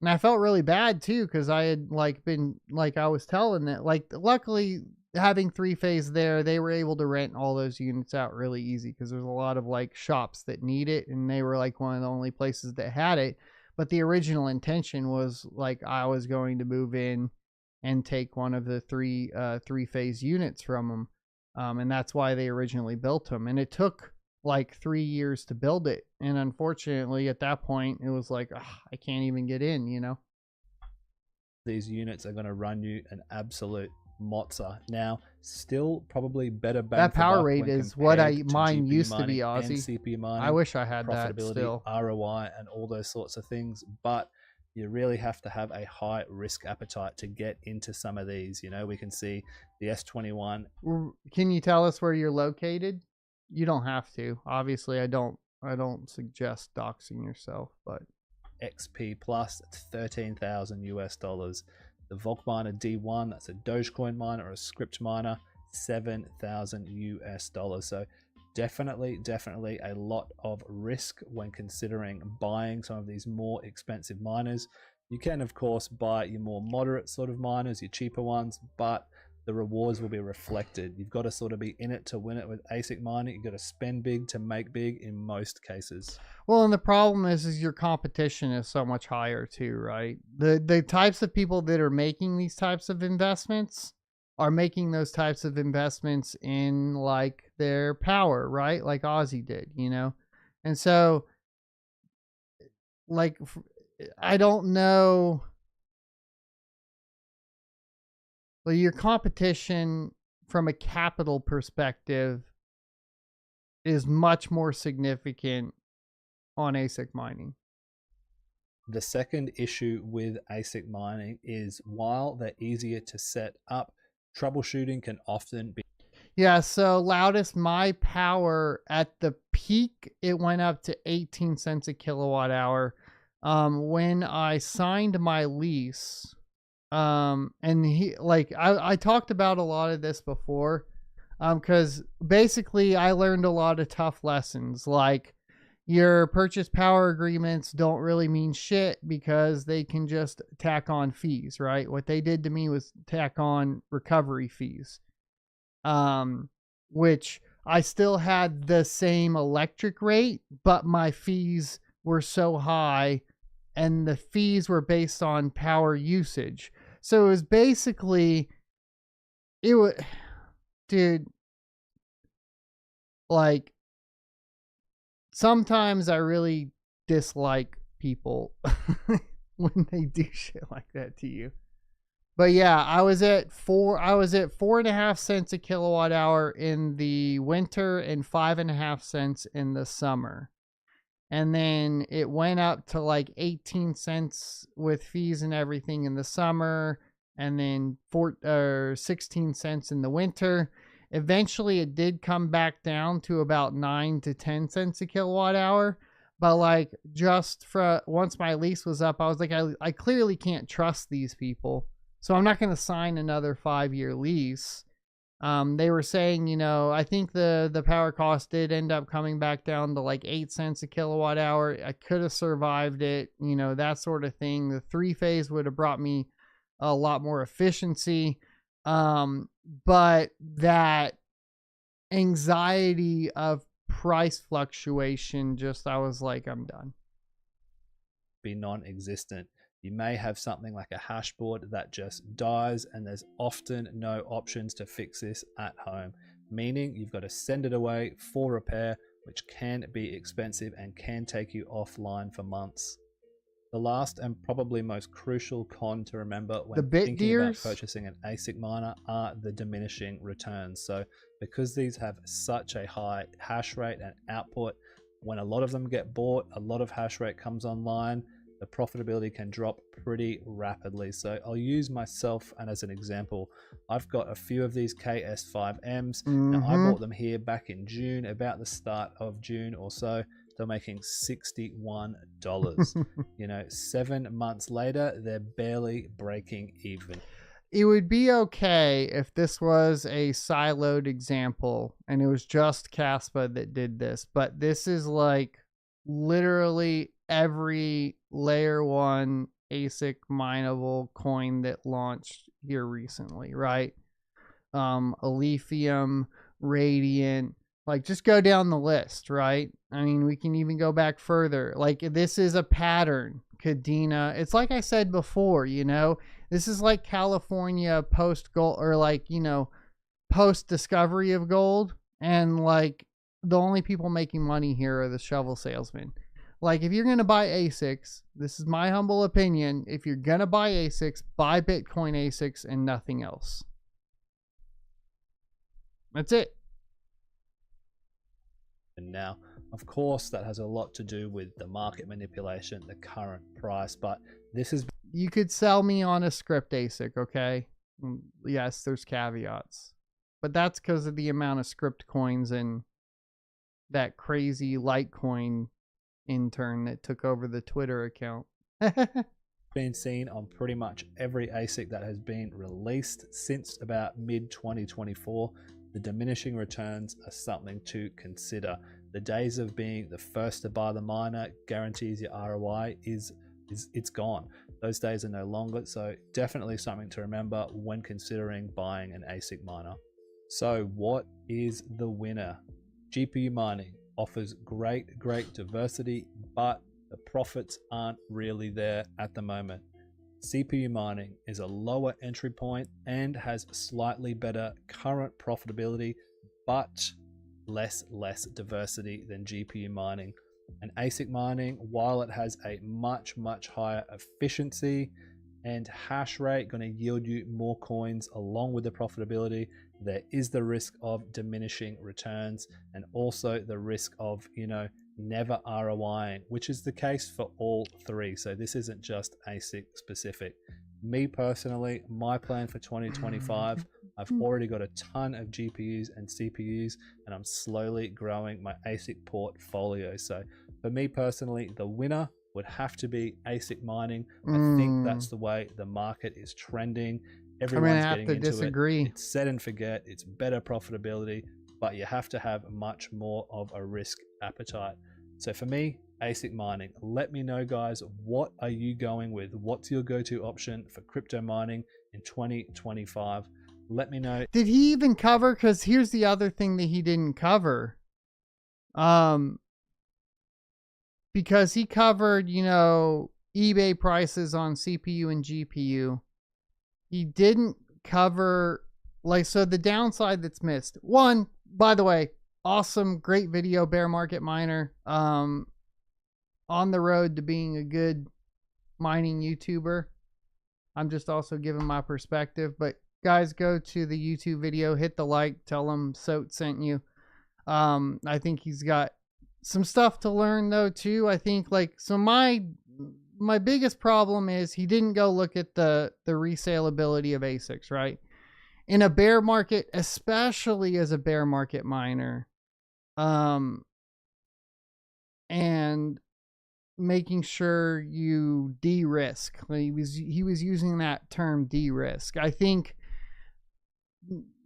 And I felt really bad too, because I had like been, like I was telling that, like, luckily having 3-phase there, they were able to rent all those units out really easy because there's a lot of like shops that need it, and they were like one of the only places that had it. But the original intention was like I was going to move in and take one of the 3-phase units from them, and that's why they originally built them. And it took like 3 years to build it, and unfortunately at that point it was like, I can't even get in, you know. These units are going to run you an absolute mozza. Now, still probably better bang That for power buck rate when is what mine GPU used to mining be, and Aussie. CPU mining, I wish I had that profitability, still. ROI, and all those sorts of things. But you really have to have a high risk appetite to get into some of these. You know, we can see the S21. Can you tell us where you're located? You don't have to. Obviously, I don't suggest doxing yourself, but XP Plus, it's 13,000 US dollars. The Volk miner D1, that's a Dogecoin miner or a script miner, 7,000 US dollars. So definitely a lot of risk when considering buying some of these more expensive miners. You can, of course, buy your more moderate sort of miners, your cheaper ones, but the rewards will be reflected. You've got to sort of be in it to win it with ASIC mining. You've got to spend big to make big in most cases. Well, and the problem is your competition is so much higher too, right? The types of people that are making these types of investments are making those types of investments in like their power, right? Like Aussie did, you know? And so, like, I don't know. Well, your competition from a capital perspective is much more significant on ASIC mining. The second issue with ASIC mining is while they're easier to set up, troubleshooting can often be. Yeah, so loudest, my power at the peak, it went up to 18 cents a kilowatt hour. When I signed my lease, and I talked about a lot of this before, because basically I learned a lot of tough lessons, like your purchase power agreements don't really mean shit because they can just tack on fees, right? What they did to me was tack on recovery fees, which I still had the same electric rate, but my fees were so high, and the fees were based on power usage. So it was basically, dude, like, sometimes I really dislike people when they do shit like that to you. But yeah, I was at 4.5 cents a kilowatt hour in the winter and 5.5 cents in the summer. And then it went up to like 18 cents with fees and everything in the summer, and then 16 cents in the winter. Eventually it did come back down to about 9 to 10 cents a kilowatt hour. But like just for once my lease was up, I was like, I clearly can't trust these people. So I'm not going to sign another 5-year lease. They were saying, you know, I think the power cost did end up coming back down to like 8 cents a kilowatt hour. I could have survived it, you know, that sort of thing. The 3-phase would have brought me a lot more efficiency. But that anxiety of price fluctuation, just, I was like, I'm done. Be non-existent. You may have something like a hash board that just dies, and there's often no options to fix this at home, meaning you've got to send it away for repair, which can be expensive and can take you offline for months. The last and probably most crucial con to remember when thinking about purchasing an ASIC miner are the diminishing returns. So because these have such a high hash rate and output, when a lot of them get bought, a lot of hash rate comes online, the profitability can drop pretty rapidly. So I'll use myself and as an example. I've got a few of these KS5Ms. Now I bought them here back in June, about the start of June or so. They're making $61. You know, 7 months later, they're barely breaking even. It would be okay if this was a siloed example and it was just Caspa that did this, but this is like literally every layer 1 ASIC mineable coin that launched here recently, right? Alephium, Radiant, like just go down the list, right? I mean, we can even go back further. Like this is a pattern. Kadena, it's like I said before, you know, this is like California post gold, or like, you know, post discovery of gold, and like the only people making money here are the shovel salesmen. Like if you're going to buy ASICs, this is my humble opinion, if you're going to buy ASICs, buy Bitcoin ASICs and nothing else. That's it. And now, of course, that has a lot to do with the market manipulation, the current price, but this is... You could sell me on a script ASIC, okay? Yes, there's caveats. But that's because of the amount of script coins and that crazy Litecoin intern that took over the Twitter account. Been seen on pretty much every ASIC that has been released since about mid-2024. The diminishing returns are something to consider. The days of being the first to buy the miner guarantees your ROI it's gone. Those days are no longer, so definitely something to remember when considering buying an ASIC miner. So what is the winner? GPU mining offers great diversity, but the profits aren't really there at the moment. CPU mining is a lower entry point and has slightly better current profitability, but less diversity than GPU mining. And ASIC mining, while it has a much higher efficiency and hash rate, going to yield you more coins along with the profitability, there is the risk of diminishing returns and also the risk of, you know, never ROIing, which is the case for all three. So this isn't just ASIC specific. Me personally, my plan for 2025, I've already got a ton of GPUs and CPUs, and I'm slowly growing my ASIC portfolio. So for me personally, the winner would have to be ASIC mining. I think that's the way the market is trending. Everyone's getting into disagree. It's set and forget. It's better profitability, but you have to have much more of a risk appetite. So for me, ASIC mining. Let me know, guys, what are you going with? What's your go-to option for crypto mining in 2025? Let me know. Did he even cover? Because here's the other thing that he didn't cover. Because he covered, you know, eBay prices on CPU and GPU. He didn't cover, like, so the downside that's missed. One, by the way, awesome, great video, bear market miner. On the road to being a good mining YouTuber. I'm just also giving my perspective. But guys, go to the YouTube video, hit the like, tell him Soat sent you. I think he's got some stuff to learn though too. I think like, so my biggest problem is he didn't go look at the resaleability of ASICs, right? In a bear market, especially as a bear market miner, and making sure you de-risk. He was using that term de-risk. I think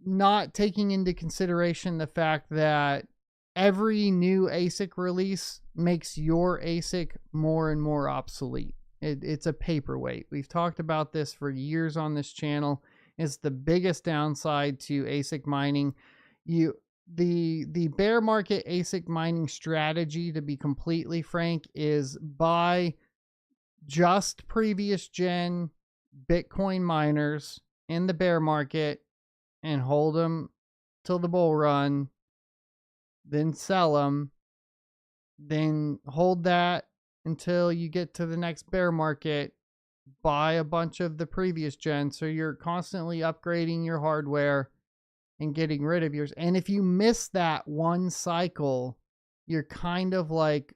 not taking into consideration the fact that every new ASIC release makes your ASIC more and more obsolete. It's a paperweight. We've talked about this for years on this channel. It's the biggest downside to ASIC mining. The bear market ASIC mining strategy, to be completely frank, is buy just previous gen Bitcoin miners in the bear market and hold them till the bull run, then sell them, then hold that until you get to the next bear market, buy a bunch of the previous gen, so you're constantly upgrading your hardware and getting rid of yours. And if you miss that one cycle, you're kind of like,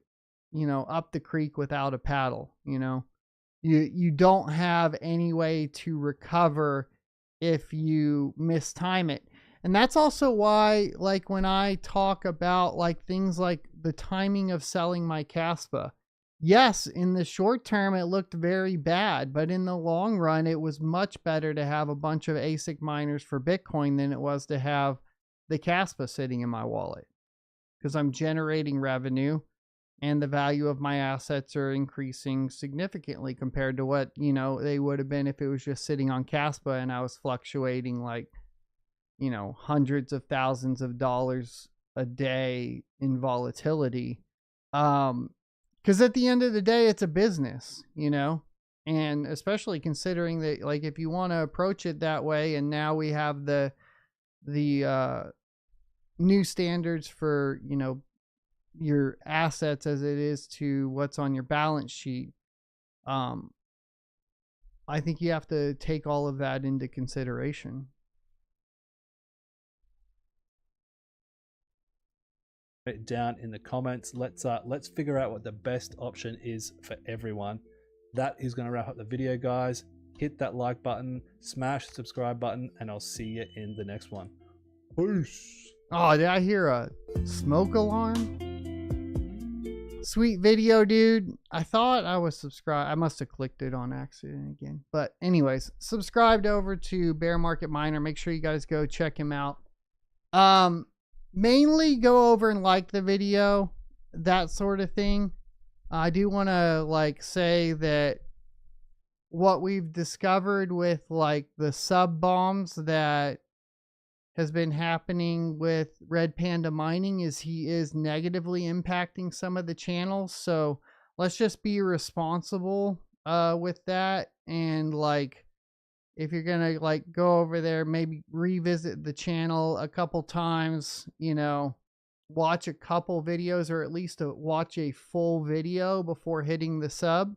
up the creek without a paddle. You don't have any way to recover if you mistime it. And that's also why, like, when I talk about like things like the timing of selling my Caspa, yes, in the short term it looked very bad, but in the long run it was much better to have a bunch of ASIC miners for Bitcoin than it was to have the Caspa sitting in my wallet, because I'm generating revenue and the value of my assets are increasing significantly compared to what, they would have been if it was just sitting on Caspa and I was fluctuating like, hundreds of thousands of dollars a day in volatility. Because at the end of the day, it's a business, and especially considering that, like, if you want to approach it that way, and now we have the new standards for, your assets as it is to what's on your balance sheet. I think you have to take all of that into consideration. It down in the comments. Let's figure out what the best option is for everyone. That is going to wrap up the video, guys. Hit that like button, smash the subscribe button, and I'll see you in the next one. Peace. Oh, did I hear a smoke alarm? Sweet video, dude. I thought I was subscribed. I must have clicked it on accident again. But anyways, subscribed over to Bear Market Miner. Make sure you guys go check him out. Mainly go over and like the video, that sort of thing. I do want to like say that what we've discovered with like the sub bombs that has been happening with Red Panda Mining is he is negatively impacting some of the channels. So let's just be responsible with that. And like, if you're going to like go over there, maybe revisit the channel a couple times, watch a couple videos, or at least watch a full video before hitting the sub.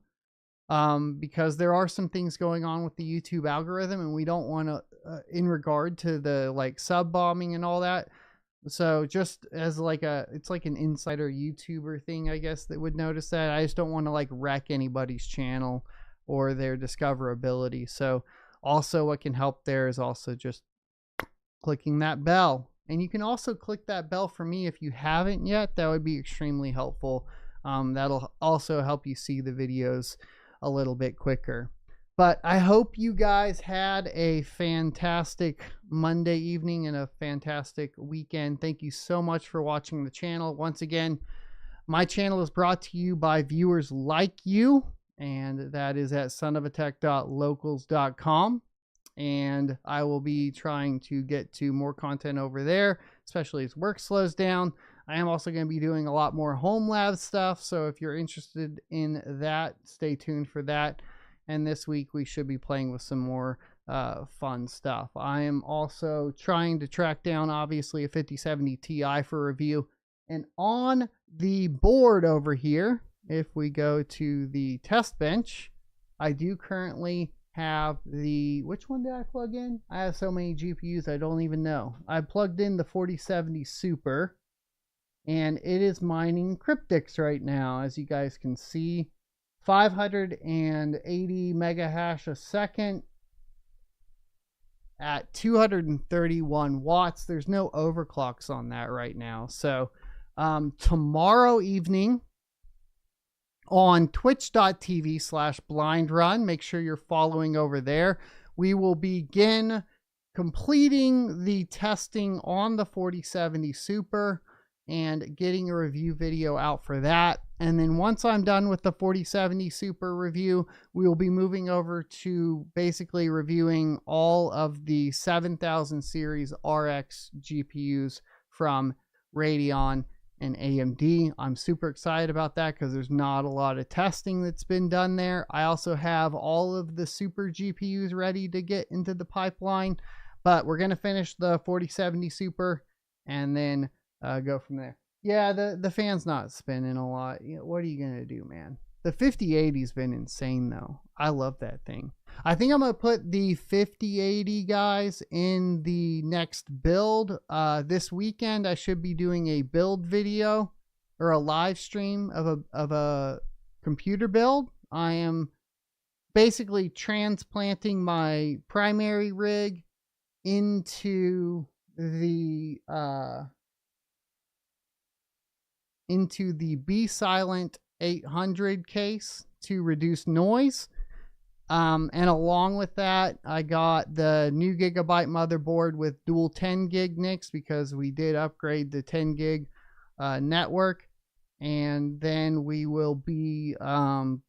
Because there are some things going on with the YouTube algorithm, and we don't want to, in regard to the like sub bombing and all that. So just as like it's like an insider YouTuber thing, I guess, that would notice that. I just don't want to like wreck anybody's channel or their discoverability. So also what can help there is also just clicking that bell. And you can also click that bell for me if you haven't yet. That would be extremely helpful. That'll also help you see the videos a little bit quicker. But I hope you guys had a fantastic Monday evening and a fantastic weekend. Thank you so much for watching the channel. Once again, my channel is brought to you by viewers like you, and that is at sonofatech.locals.com. And I will be trying to get to more content over there, especially as work slows down. I am also going to be doing a lot more home lab stuff, so if you're interested in that, stay tuned for that. And this week we should be playing with some more fun stuff. I am also trying to track down, obviously, a 5070 Ti for review. And on the board over here, if we go to the test bench, I do currently have the, which one did I plug in? I have so many GPUs I don't even know. I plugged in the 4070 Super, and it is mining Cryptix right now, as you guys can see. 580 mega hash a second at 231 watts. There's no overclocks on that right now. So tomorrow evening on twitch.tv/blindrun, make sure you're following over there, we will begin completing the testing on the 4070 Super and getting a review video out for that. And then once I'm done with the 4070 Super review, we will be moving over to basically reviewing all of the 7000 series RX GPUs from Radeon and AMD. I'm super excited about that because there's not a lot of testing that's been done there. I also have all of the super GPUs ready to get into the pipeline, but we're going to finish the 4070 Super and then go from there. Yeah, the fan's not spinning a lot. You know, what are you going to do, man? The 5080's been insane, though. I love that thing. I think I'm going to put the 5080, guys, in the next build. This weekend, I should be doing a build video or a live stream of a computer build. I am basically transplanting my primary rig into the Be Silent 800 case to reduce noise. And along with that, I got the new Gigabyte motherboard with dual 10 gig NICs because we did upgrade the 10 gig network. And then we will be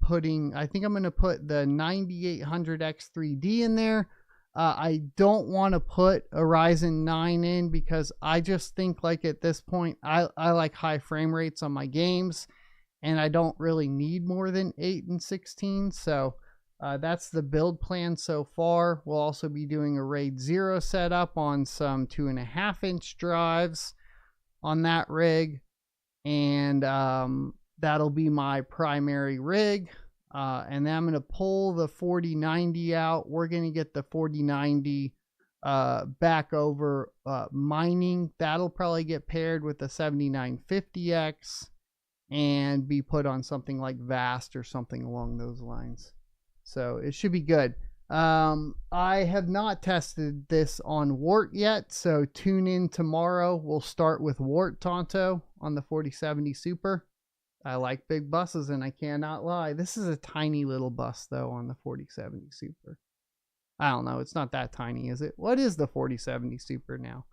putting, I think I'm going to put the 9800X3D in there. I don't want to put a Ryzen 9 in because I just think like at this point, I like high frame rates on my games and I don't really need more than 8 and 16. So that's the build plan so far. We'll also be doing a RAID 0 setup on some 2.5-inch drives on that rig. And that'll be my primary rig. And then I'm going to pull the 4090 out. We're going to get the 4090 back over mining. That'll probably get paired with the 7950X and be put on something like Vast or something along those lines. So it should be good. I have not tested this on Wart yet, so tune in tomorrow. We'll start with Wart Tonto on the 4070 Super. I like big buses, and I cannot lie. This is a tiny little bus, though, on the 4070 Super. I don't know. It's not that tiny, is it? What is the 4070 Super now?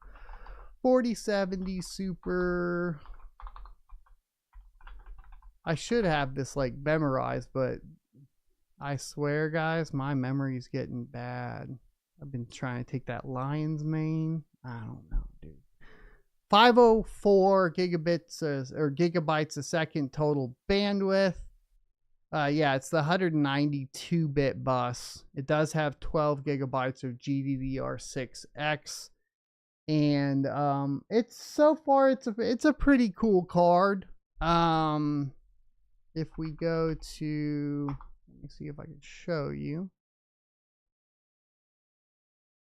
4070 Super. I should have this, like, memorized, but I swear, guys, my memory's getting bad. I've been trying to take that lion's mane. I don't know, dude. 504 gigabits or gigabytes a second total bandwidth. Yeah, it's the 192-bit bus. It does have 12 gigabytes of GDDR6X, and it's so far it's a pretty cool card. If we go to, let me see if I can show you.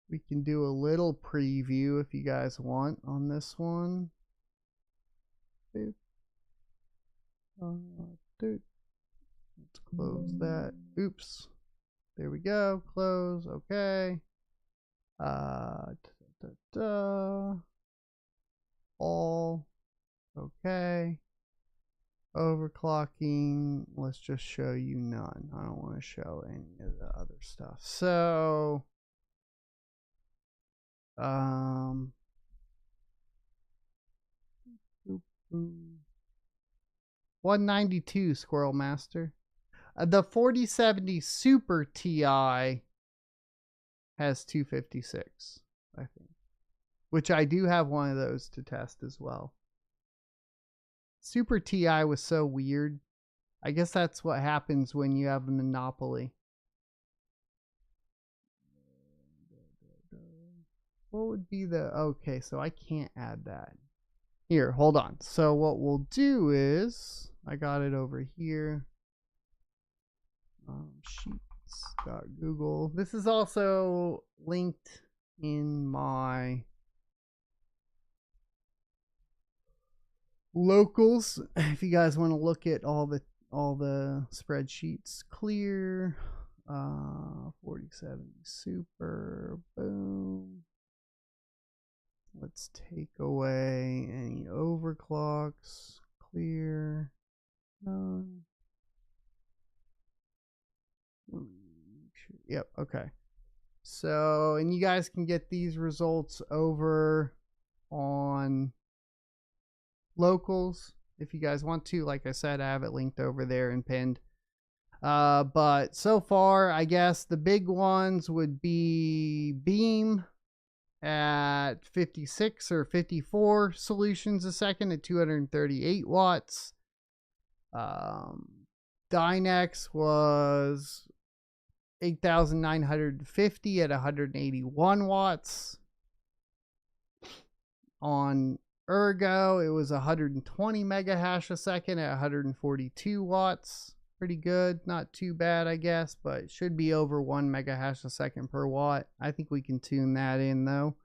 We can do a little preview if you guys want on this one. Let's close that. Oops. There we go. Close. Okay. All. Okay. Overclocking. Let's just show you none. I don't want to show any of the other stuff. So 192 Squirrel Master. The 4070 Super TI has 256, I think, which I do have one of those to test as well. Super TI was so weird. I guess that's what happens when you have a monopoly. What would be the, okay, so I can't add that. Here, hold on. So what we'll do is, I got it over here. Sheet Google. This is also linked in my locals if you guys want to look at all the spreadsheets. Clear 4070 super, boom. Let's take away any overclocks. Clear, none. Yep, okay. So, and you guys can get these results over on locals if you guys want to. Like I said, I have it linked over there and pinned. But so far, I guess the big ones would be Beam at 56 or 54 solutions a second at 238 watts. Dynex was 8,950 at 181 watts. On Ergo, it was 120 mega hash a second at 142 watts. Pretty good, not too bad, I guess, but it should be over 1 mega hash a second per watt. I think we can tune that in though.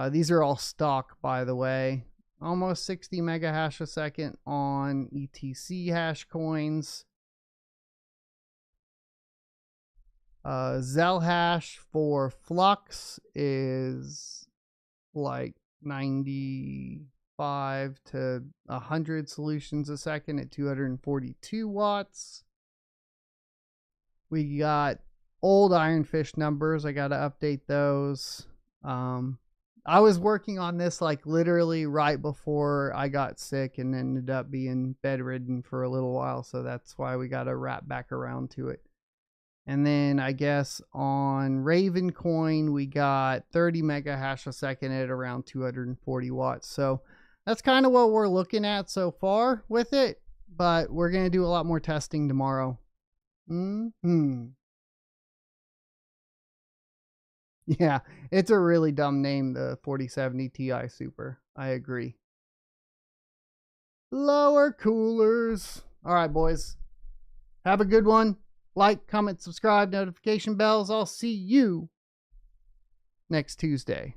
These are all stock, by the way. Almost 60 mega hash a second on ETC hash coins. Zel hash for Flux is like 95 to 100 solutions a second at 242 watts. We got old Ironfish numbers. I got to update those. I was working on this like literally right before I got sick and ended up being bedridden for a little while. So that's why we got to wrap back around to it. And then I guess on Raven Coin, we got 30 mega hash a second at around 240 watts. So that's kind of what we're looking at so far with it. But we're going to do a lot more testing tomorrow. Yeah, it's a really dumb name, the 4070 Ti Super. I agree. Lower coolers. All right, boys. Have a good one. Like, comment, subscribe, notification bells. I'll see you next Tuesday.